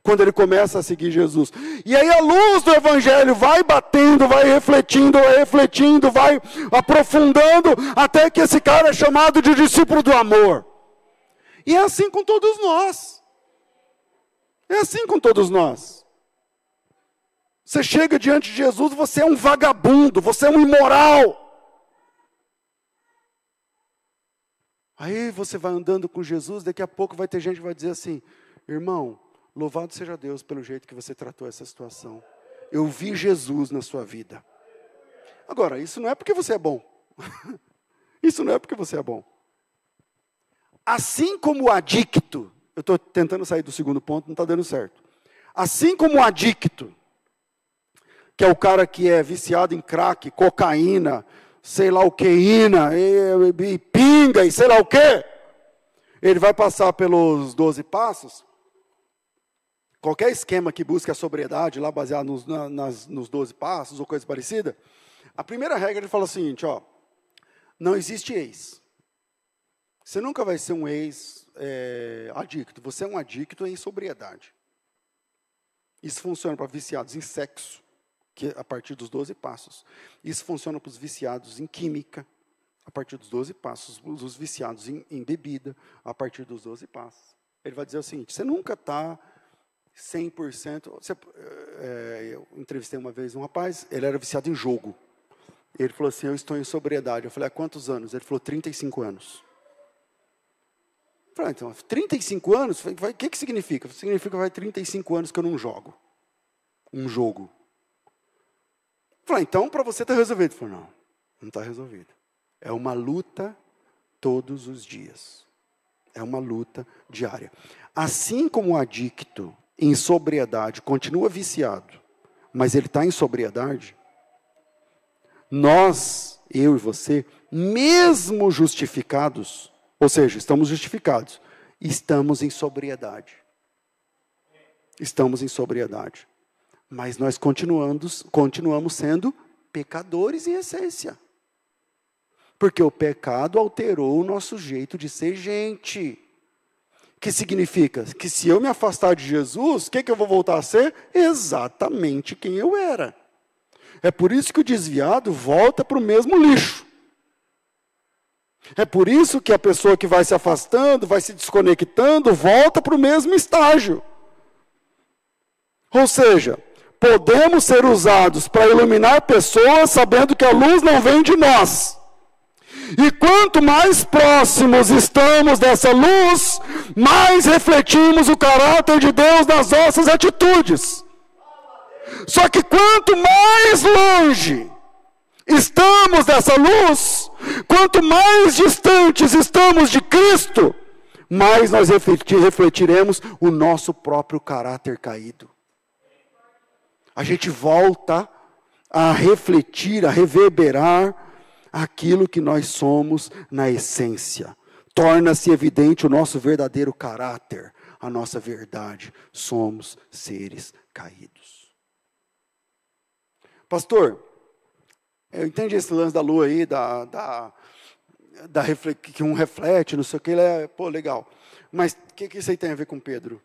Quando ele começa a seguir Jesus. E aí a luz do Evangelho vai batendo, vai refletindo, vai aprofundando, até que esse cara é chamado de discípulo do amor. E é assim com todos nós. É assim com todos nós. Você chega diante de Jesus, você é um vagabundo, você é um imoral. Aí você vai andando com Jesus, daqui a pouco vai ter gente que vai dizer assim, irmão, louvado seja Deus pelo jeito que você tratou essa situação. Eu vi Jesus na sua vida. Agora, isso não é porque você é bom. Isso não é porque você é bom. Assim como o adicto, eu estou tentando sair do segundo ponto, não está dando certo. Assim como o adicto, que é o cara que é viciado em crack, cocaína, sei lá o que, e pinga, e sei lá o que, ele vai passar pelos 12 passos. Qualquer esquema que busque a sobriedade, lá baseado nos 12 passos ou coisa parecida, a primeira regra ele fala o seguinte, não existe ex. Você nunca vai ser um ex adicto, você é um adicto em sobriedade. Isso funciona para viciados em sexo, que é a partir dos 12 passos. Isso funciona para os viciados em química, a partir dos 12 passos. Os viciados em bebida, a partir dos 12 passos. Ele vai dizer o seguinte, você nunca está 100%. Eu entrevistei uma vez um rapaz, ele era viciado em jogo. Ele falou assim, eu estou em sobriedade. Eu falei, há quantos anos? Ele falou, 35 anos. Eu falei, então, 35 anos? O que significa? Significa que vai 35 anos que eu não jogo. Um jogo. Eu falei, então, para você está resolvido. Ele falou, não está resolvido. É uma luta todos os dias. É uma luta diária. Assim como o adicto em sobriedade, continua viciado, mas ele está em sobriedade, nós, eu e você, mesmo justificados, ou seja, estamos justificados, estamos em sobriedade. Estamos em sobriedade. Mas nós continuamos sendo pecadores em essência. Porque o pecado alterou o nosso jeito de ser gente. Que significa que se eu me afastar de Jesus, o que eu vou voltar a ser? Exatamente quem eu era. É por isso que o desviado volta para o mesmo lixo. É por isso que a pessoa que vai se afastando, vai se desconectando, volta para o mesmo estágio. Ou seja, podemos ser usados para iluminar pessoas sabendo que a luz não vem de nós. E quanto mais próximos estamos dessa luz, mais refletimos o caráter de Deus nas nossas atitudes. Só que quanto mais longe estamos dessa luz, quanto mais distantes estamos de Cristo, mais nós refletiremos o nosso próprio caráter caído. A gente volta a refletir, a reverberar aquilo que nós somos na essência. Torna-se evidente o nosso verdadeiro caráter, a nossa verdade. Somos seres caídos. Pastor, eu entendi esse lance da lua aí, que um reflete, não sei o que, legal. Mas o que isso aí tem a ver com Pedro?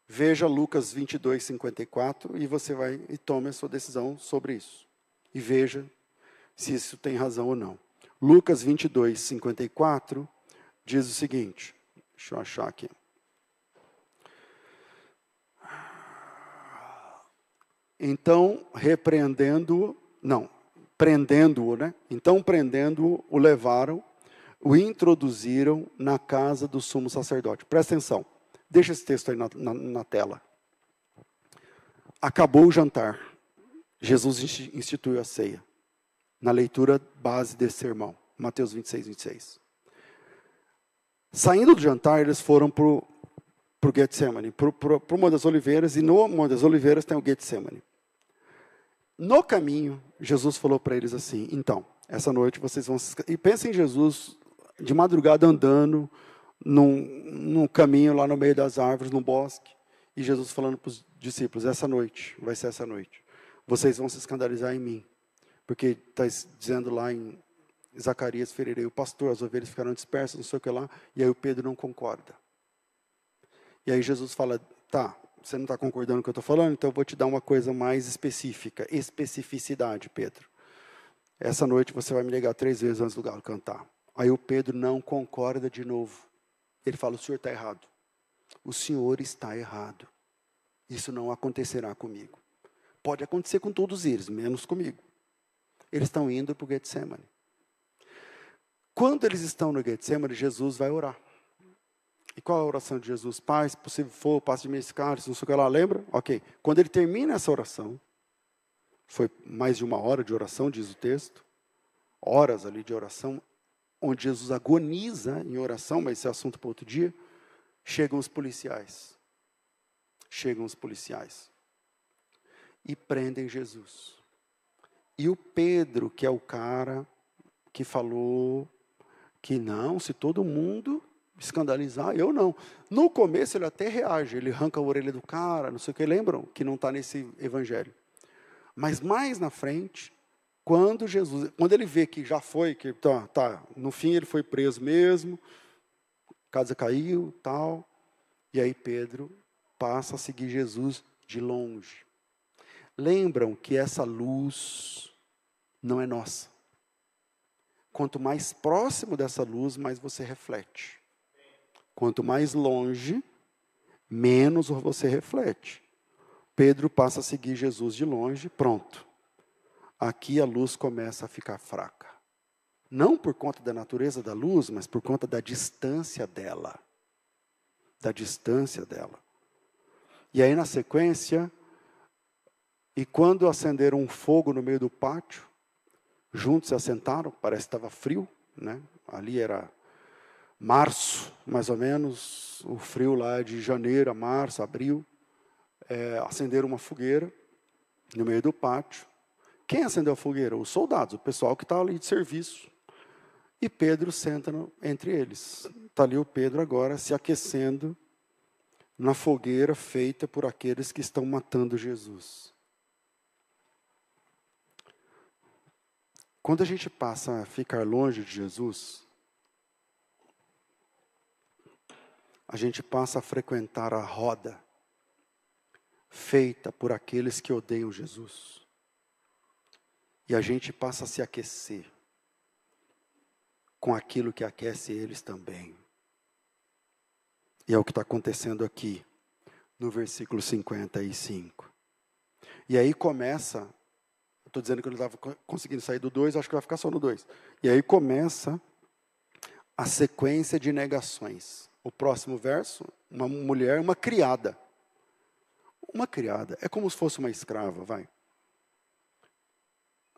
Veja Lucas 22, 54, e você vai e tome a sua decisão sobre isso. E veja se isso tem razão ou não. Lucas 22, 54, diz o seguinte, deixa eu achar aqui. Então, prendendo-o, né? Então, prendendo-o, o levaram, o introduziram na casa do sumo sacerdote. Presta atenção, deixa esse texto aí na tela. Acabou o jantar, Jesus instituiu a ceia. Na leitura base desse sermão, Mateus 26, 26. Saindo do jantar, eles foram para o Getsemane, para o Monte das Oliveiras, e no Monte das Oliveiras tem o Getsemane. No caminho, Jesus falou para eles assim, então, essa noite vocês vão... E pensem em Jesus de madrugada andando num caminho lá no meio das árvores, no bosque, e Jesus falando para os discípulos, essa noite, vai ser essa noite, vocês vão se escandalizar em mim. Porque está dizendo lá em Zacarias, ferirei o pastor, as ovelhas ficaram dispersas, não sei o que lá, e aí o Pedro não concorda. E aí Jesus fala, tá, você não está concordando com o que eu estou falando, então eu vou te dar uma coisa mais específica, especificidade, Pedro. Essa noite você vai me ligar 3 vezes antes do galo cantar. Aí o Pedro não concorda de novo. Ele fala, o senhor está errado. O senhor está errado. Isso não acontecerá comigo. Pode acontecer com todos eles, menos comigo. Eles estão indo para o Getsemane. Quando eles estão no Getsemane, Jesus vai orar. E qual é a oração de Jesus? Pai, se possível for, passe de mim esse cálice, não sei o que lá, lembra? Ok. Quando ele termina essa oração, foi mais de 1 hora de oração, diz o texto, horas ali de oração, onde Jesus agoniza em oração, mas esse é assunto para outro dia, chegam os policiais. E prendem Jesus. E o Pedro, que é o cara que falou que não, se todo mundo escandalizar, eu não. No começo ele até reage, ele arranca a orelha do cara, não sei o que, lembram? Que não está nesse evangelho. Mas mais na frente, quando ele vê que já foi, que no fim ele foi preso mesmo, a casa caiu, tal, e aí Pedro passa a seguir Jesus de longe. Lembram que essa luz não é nossa. Quanto mais próximo dessa luz, mais você reflete. Quanto mais longe, menos você reflete. Pedro passa a seguir Jesus de longe, pronto. Aqui a luz começa a ficar fraca. Não por conta da natureza da luz, mas por conta da distância dela. Da distância dela. E aí na sequência... E quando acenderam um fogo no meio do pátio, juntos se assentaram, parece que estava frio, né? Ali era março, mais ou menos, o frio lá de janeiro a março, abril. acenderam uma fogueira no meio do pátio. Quem acendeu a fogueira? Os soldados, o pessoal que está ali de serviço. E Pedro senta entre eles. Está ali o Pedro agora se aquecendo na fogueira feita por aqueles que estão matando Jesus. Quando a gente passa a ficar longe de Jesus, a gente passa a frequentar a roda feita por aqueles que odeiam Jesus. E a gente passa a se aquecer com aquilo que aquece eles também. E é o que está acontecendo aqui, no versículo 55. E aí começa, estou dizendo que eu não estava conseguindo sair do 2, acho que vai ficar só no 2. E aí começa a sequência de negações. O próximo verso, uma mulher, uma criada. Uma criada, é como se fosse uma escrava, vai.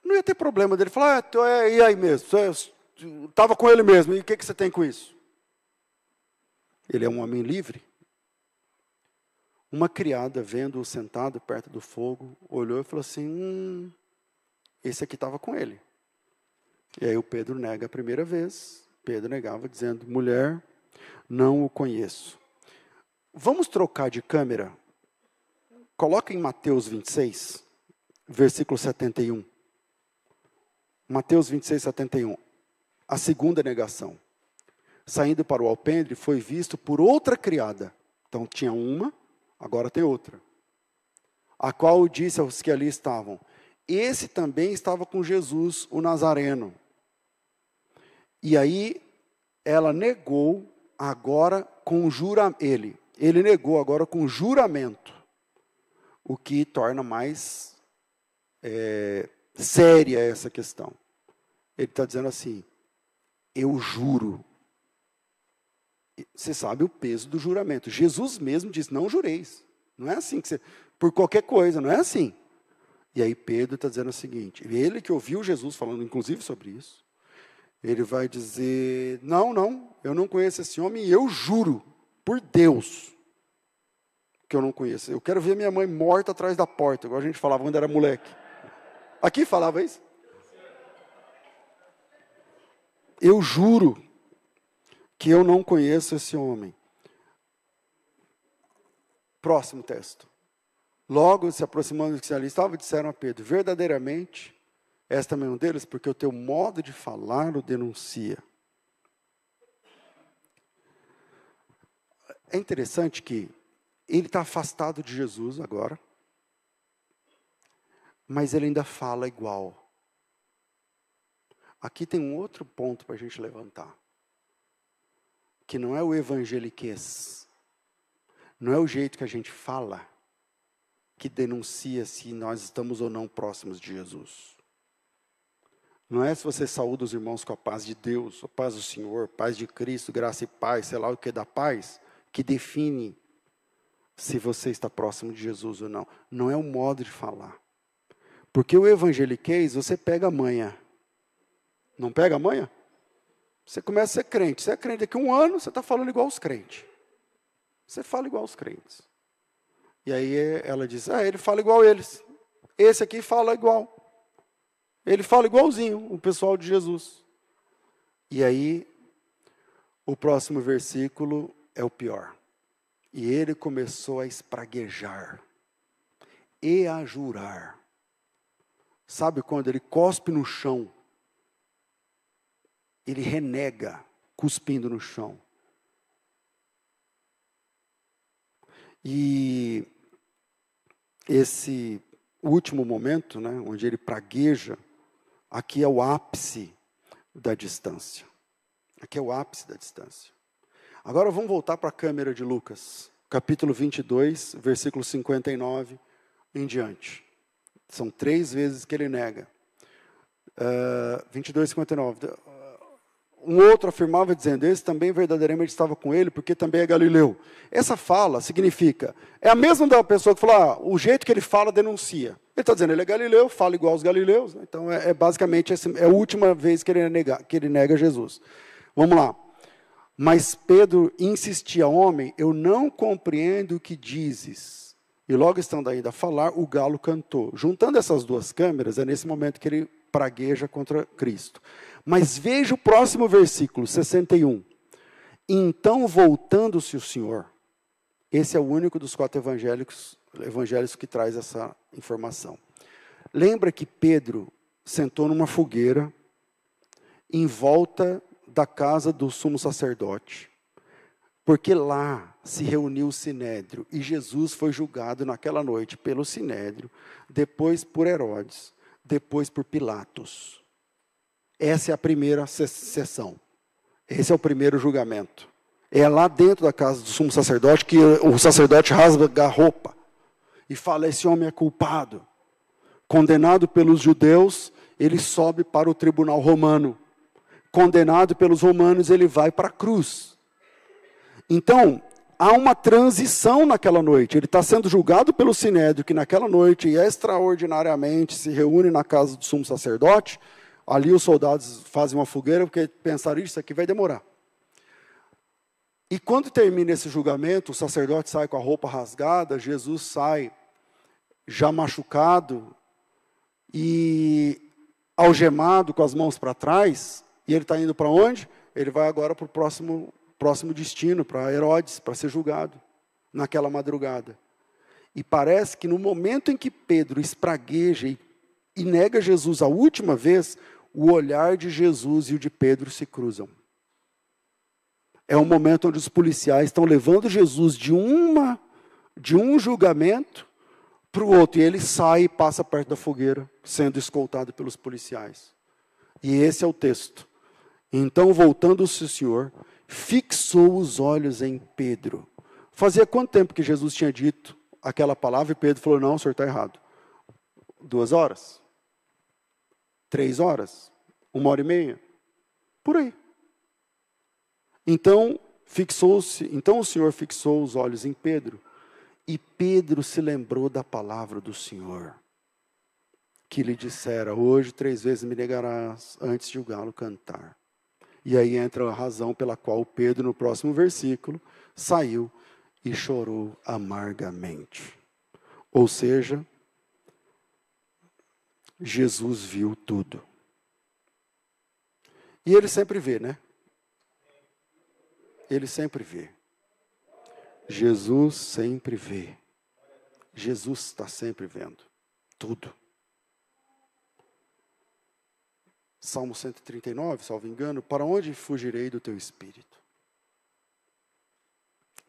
Não ia ter problema dele falar, e aí mesmo, estava com ele mesmo, e o que você tem com isso? Ele é um homem livre. Uma criada, vendo-o sentado perto do fogo, olhou e falou assim, esse aqui estava com ele. E aí o Pedro nega a primeira vez. Pedro negava, dizendo, mulher, não o conheço. Vamos trocar de câmera. Coloca em Mateus 26, versículo 71. Mateus 26, 71. A segunda negação. Saindo para o alpendre, foi visto por outra criada. Então tinha uma, agora tem outra. A qual disse aos que ali estavam, esse também estava com Jesus, o Nazareno. E aí, ela negou agora com juramento. Ele negou agora com juramento. O que torna mais séria essa questão. Ele está dizendo assim, eu juro. Você sabe o peso do juramento. Jesus mesmo diz, não jureis. Não é assim, que você, por qualquer coisa, não é assim. E aí Pedro está dizendo o seguinte, ele que ouviu Jesus falando inclusive sobre isso, ele vai dizer, não, eu não conheço esse homem e eu juro, por Deus, que eu não conheço. Eu quero ver minha mãe morta atrás da porta, igual a gente falava quando era moleque. Aqui falava isso? Eu juro que eu não conheço esse homem. Próximo texto. Logo, se aproximando dos que ali estavam, disseram a Pedro, verdadeiramente, és também um deles, porque o teu modo de falar o denuncia. É interessante que ele está afastado de Jesus agora, mas ele ainda fala igual. Aqui tem um outro ponto para a gente levantar. Que não é o evangeliquez. Não é o jeito que a gente fala que denuncia se nós estamos ou não próximos de Jesus. Não é se você saúda os irmãos com a paz de Deus, a paz do Senhor, paz de Cristo, graça e paz, sei lá o que da paz, que define se você está próximo de Jesus ou não. Não é o modo de falar. Porque o evangeliquez, você pega a manha. Não pega a manha? Você começa a ser crente. Você é crente daqui a um ano, você está falando igual aos crentes. Você fala igual aos crentes. E aí ela diz, ele fala igual eles. Esse aqui fala igual. Ele fala igualzinho, o pessoal de Jesus. E aí, o próximo versículo é o pior. E ele começou a espraguejar e a jurar. Sabe quando ele cospe no chão? Ele renega, cuspindo no chão. E esse último momento, né, onde ele pragueja, aqui é o ápice da distância. Aqui é o ápice da distância. Agora vamos voltar para a câmera de Lucas, capítulo 22, versículo 59 em diante. São 3 vezes que ele nega. 22, 59. Um outro afirmava dizendo, esse também verdadeiramente estava com ele, porque também é galileu. Essa fala significa, é a mesma da pessoa que fala, o jeito que ele fala denuncia. Ele está dizendo, ele é galileu, fala igual aos galileus, né? Então basicamente é a última vez que ele nega Jesus. Vamos lá. Mas Pedro insistia, homem, eu não compreendo o que dizes. E logo estando ainda a falar, o galo cantou. Juntando essas duas câmeras, é nesse momento que ele pragueja contra Cristo. Mas veja o próximo versículo, 61. Então, voltando-se o Senhor. Esse é o único dos 4 evangelhos que traz essa informação. Lembra que Pedro sentou numa fogueira em volta da casa do sumo sacerdote, porque lá se reuniu o Sinédrio, e Jesus foi julgado naquela noite pelo Sinédrio, depois por Herodes, depois por Pilatos. Essa é a primeira sessão. Esse é o primeiro julgamento. É lá dentro da casa do sumo sacerdote que o sacerdote rasga a roupa e fala: esse homem é culpado. Condenado pelos judeus, ele sobe para o tribunal romano. Condenado pelos romanos, ele vai para a cruz. Então, há uma transição naquela noite. Ele está sendo julgado pelo Sinédrio, que naquela noite, extraordinariamente, se reúne na casa do sumo sacerdote. Ali os soldados fazem uma fogueira, porque pensaram: isso aqui vai demorar. E quando termina esse julgamento, o sacerdote sai com a roupa rasgada, Jesus sai já machucado e algemado com as mãos para trás. E ele está indo para onde? Ele vai agora para o próximo destino, para Herodes, para ser julgado, naquela madrugada. E parece que no momento em que Pedro espragueja e nega Jesus a última vez, o olhar de Jesus e o de Pedro se cruzam. É um momento onde os policiais estão levando Jesus de um julgamento para o outro. E ele sai e passa perto da fogueira, sendo escoltado pelos policiais. E esse é o texto. Então, voltando-se o Senhor, fixou os olhos em Pedro. Fazia quanto tempo que Jesus tinha dito aquela palavra? E Pedro falou: não, o senhor está errado. 2 horas? 3 horas? 1h30? Por aí. Então o Senhor fixou os olhos em Pedro, e Pedro se lembrou da palavra do Senhor, que lhe dissera: hoje 3 vezes me negarás antes de o galo cantar. E aí entra a razão pela qual Pedro, no próximo versículo, saiu e chorou amargamente. Ou seja, Jesus viu tudo. E ele sempre vê, né? Ele sempre vê. Jesus sempre vê. Jesus está sempre vendo tudo. Salmo 139, salvo engano: para onde fugirei do teu espírito?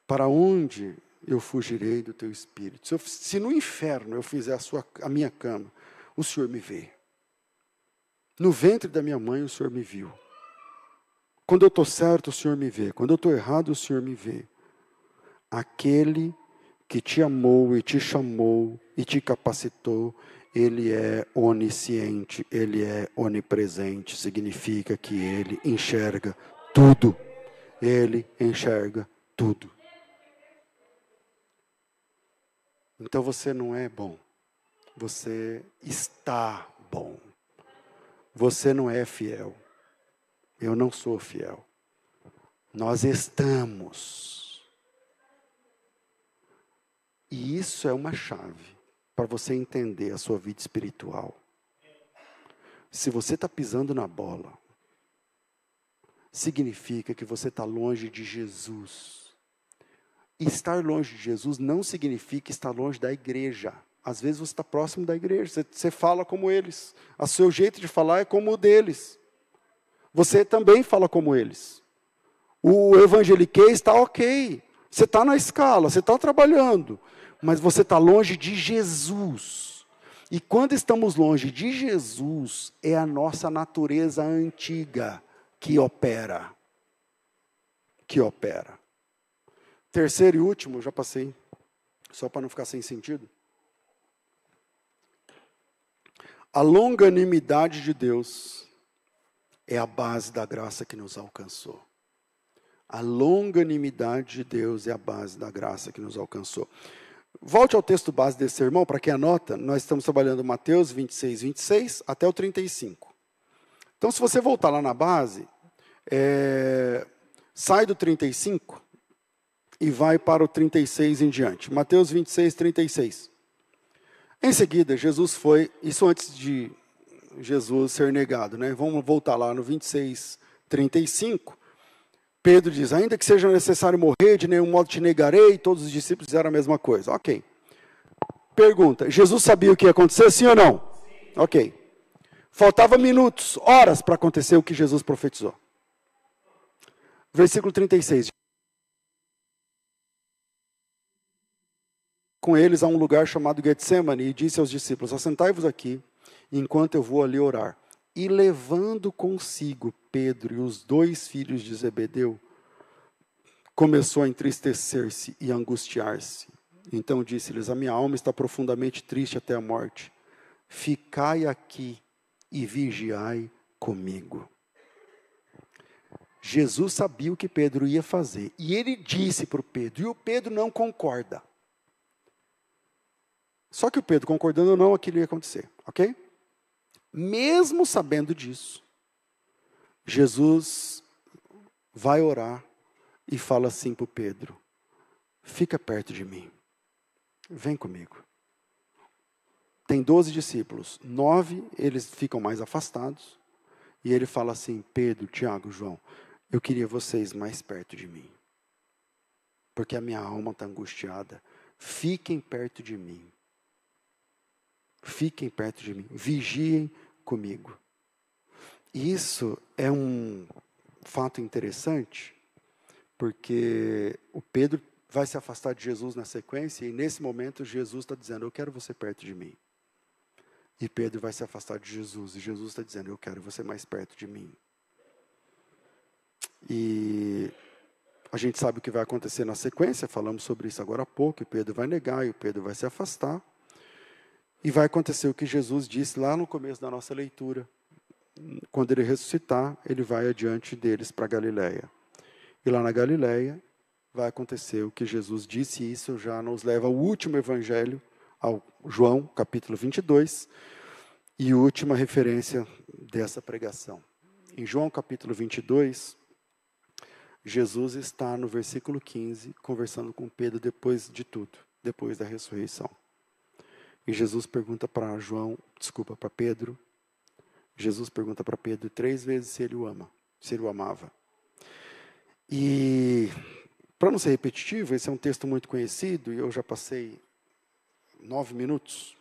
Para onde eu fugirei do teu espírito? Se no inferno eu fizer a minha cama, o Senhor me vê. No ventre da minha mãe o Senhor me viu. Quando eu estou certo, o Senhor me vê. Quando eu estou errado, o Senhor me vê. Aquele que te amou e te chamou e te capacitou, Ele é onisciente, Ele é onipresente. Significa que Ele enxerga tudo. Ele enxerga tudo. Então você não é bom. Você está bom. Você não é fiel. Eu não sou fiel. Nós estamos. E isso é uma chave para você entender a sua vida espiritual. Se você está pisando na bola, significa que você está longe de Jesus. E estar longe de Jesus não significa estar longe da igreja. Às vezes você está próximo da igreja, você fala como eles. O seu jeito de falar é como o deles. Você também fala como eles. O evangeliquez está ok. Você está na escala, você está trabalhando. Mas você está longe de Jesus. E quando estamos longe de Jesus, é a nossa natureza antiga que opera. Que opera. Terceiro e último, já passei. Só para não ficar sem sentido. A longanimidade de Deus é a base da graça que nos alcançou. A longanimidade de Deus é a base da graça que nos alcançou. Volte ao texto base desse sermão, para quem anota, nós estamos trabalhando Mateus 26, 26 até o 35. Então, se você voltar lá na base, sai do 35 e vai para o 36 em diante. Mateus 26, 36. Em seguida, Jesus foi, isso antes de Jesus ser negado, né? Vamos voltar lá no 26, 35. Pedro diz, ainda que seja necessário morrer, de nenhum modo te negarei, todos os discípulos fizeram a mesma coisa. Ok. Pergunta, Jesus sabia o que ia acontecer, sim ou não? Ok. Faltava minutos, horas para acontecer o que Jesus profetizou. Versículo 36. Com eles a um lugar chamado Getsemane, e disse aos discípulos, assentai-vos aqui, enquanto eu vou ali orar. E levando consigo Pedro e os 2 filhos de Zebedeu, começou a entristecer-se e angustiar-se. Então disse-lhes, a minha alma está profundamente triste até a morte. Ficai aqui e vigiai comigo. Jesus sabia o que Pedro ia fazer. E ele disse para o Pedro, e o Pedro não concorda. Só que o Pedro concordando ou não, aquilo ia acontecer, ok? Mesmo sabendo disso, Jesus vai orar e fala assim para o Pedro, fica perto de mim, vem comigo. Tem 12 discípulos, 9 eles ficam mais afastados, e ele fala assim, Pedro, Tiago, João, eu queria vocês mais perto de mim, porque a minha alma está angustiada, fiquem perto de mim. Fiquem perto de mim, vigiem comigo. Isso é um fato interessante, porque o Pedro vai se afastar de Jesus na sequência, e nesse momento Jesus está dizendo, eu quero você perto de mim. E Pedro vai se afastar de Jesus, e Jesus está dizendo, eu quero você mais perto de mim. E a gente sabe o que vai acontecer na sequência, falamos sobre isso agora há pouco, e Pedro vai negar, e o Pedro vai se afastar. E vai acontecer o que Jesus disse lá no começo da nossa leitura. Quando ele ressuscitar, ele vai adiante deles para Galiléia. E lá na Galiléia vai acontecer o que Jesus disse, e isso já nos leva ao último evangelho, ao João, capítulo 22, e última referência dessa pregação. Em João, capítulo 22, Jesus está no versículo 15, conversando com Pedro depois de tudo, depois da ressurreição. E Jesus pergunta para Pedro, Jesus pergunta para Pedro 3 vezes se ele o ama, se ele o amava. E, para não ser repetitivo, esse é um texto muito conhecido, e eu já passei 9 minutos.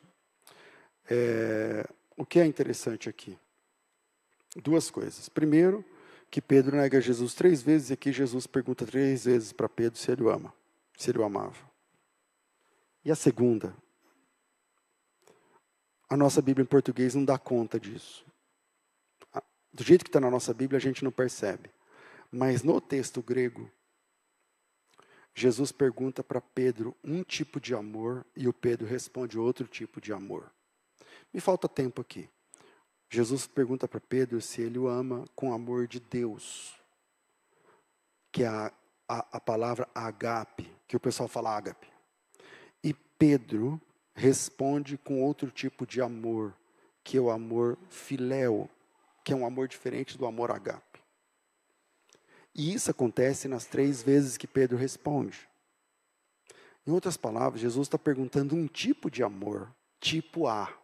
O que é interessante aqui? 2 coisas. Primeiro, que Pedro nega Jesus 3 vezes, e aqui Jesus pergunta 3 vezes para Pedro se ele o ama, se ele o amava. E a segunda, a nossa Bíblia em português não dá conta disso. Do jeito que está na nossa Bíblia, a gente não percebe. Mas no texto grego, Jesus pergunta para Pedro um tipo de amor e o Pedro responde outro tipo de amor. Me falta tempo aqui. Jesus pergunta para Pedro se ele o ama com amor de Deus, que é a palavra agape, que o pessoal fala ágape. E Pedro responde com outro tipo de amor, que é o amor filéu, que é um amor diferente do amor agape. E isso acontece nas 3 vezes que Pedro responde. Em outras palavras, Jesus está perguntando um tipo de amor, tipo A.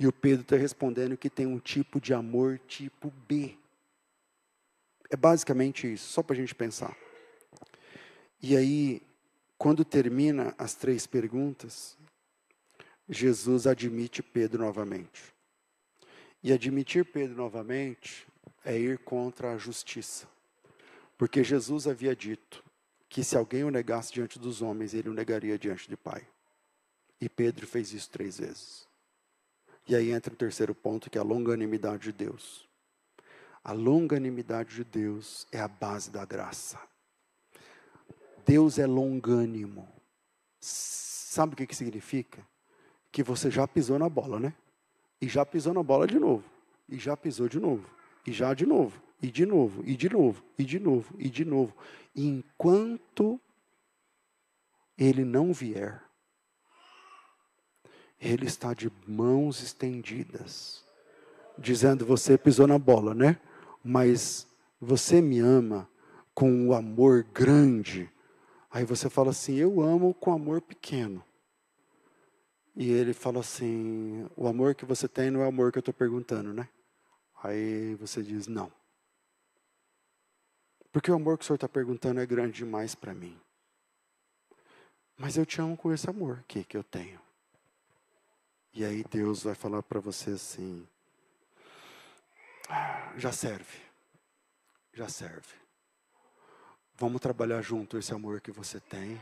E o Pedro está respondendo que tem um tipo de amor tipo B. É basicamente isso, só para a gente pensar. E aí, quando termina as 3 perguntas, Jesus admite Pedro novamente. E admitir Pedro novamente é ir contra a justiça. Porque Jesus havia dito que se alguém o negasse diante dos homens, ele o negaria diante do Pai. E Pedro fez isso 3 vezes. E aí entra o terceiro ponto, que é a longanimidade de Deus. A longanimidade de Deus é a base da graça. Deus é longânimo. Sabe o que significa? Que você já pisou na bola, né? E já pisou na bola de novo. E já pisou de novo. E já de novo. E de novo. E de novo. E de novo. E de novo. E enquanto ele não vier, ele está de mãos estendidas, dizendo, você pisou na bola, né? Mas você me ama com o amor grande Aí você fala assim, eu amo com amor pequeno. E ele fala assim, o amor que você tem não é o amor que eu estou perguntando, né? Aí você diz, não. Porque o amor que o Senhor está perguntando é grande demais para mim. Mas eu te amo com esse amor aqui que eu tenho. E aí Deus vai falar para você assim, já serve. Já serve. Vamos trabalhar junto esse amor que você tem.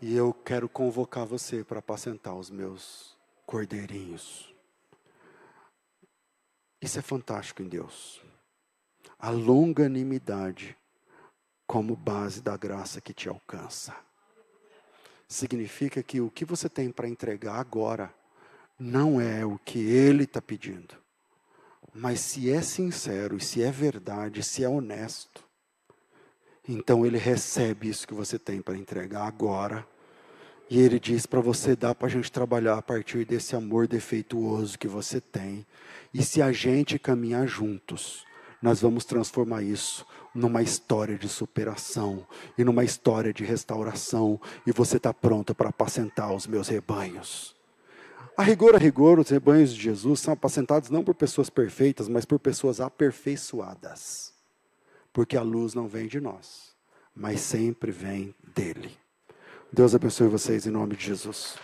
E eu quero convocar você para apacentar os meus cordeirinhos. Isso é fantástico em Deus. A longanimidade como base da graça que te alcança. Significa que o que você tem para entregar agora não é o que Ele está pedindo. Mas se é sincero, e se é verdade, se é honesto, então Ele recebe isso que você tem para entregar agora. E Ele diz para você, dá para a gente trabalhar a partir desse amor defeituoso que você tem. E se a gente caminhar juntos, nós vamos transformar isso numa história de superação e numa história de restauração. E você está pronto para apacentar os meus rebanhos. A rigor, os rebanhos de Jesus são apacentados não por pessoas perfeitas, mas por pessoas aperfeiçoadas. Porque a luz não vem de nós, mas sempre vem dele. Deus abençoe vocês em nome de Jesus.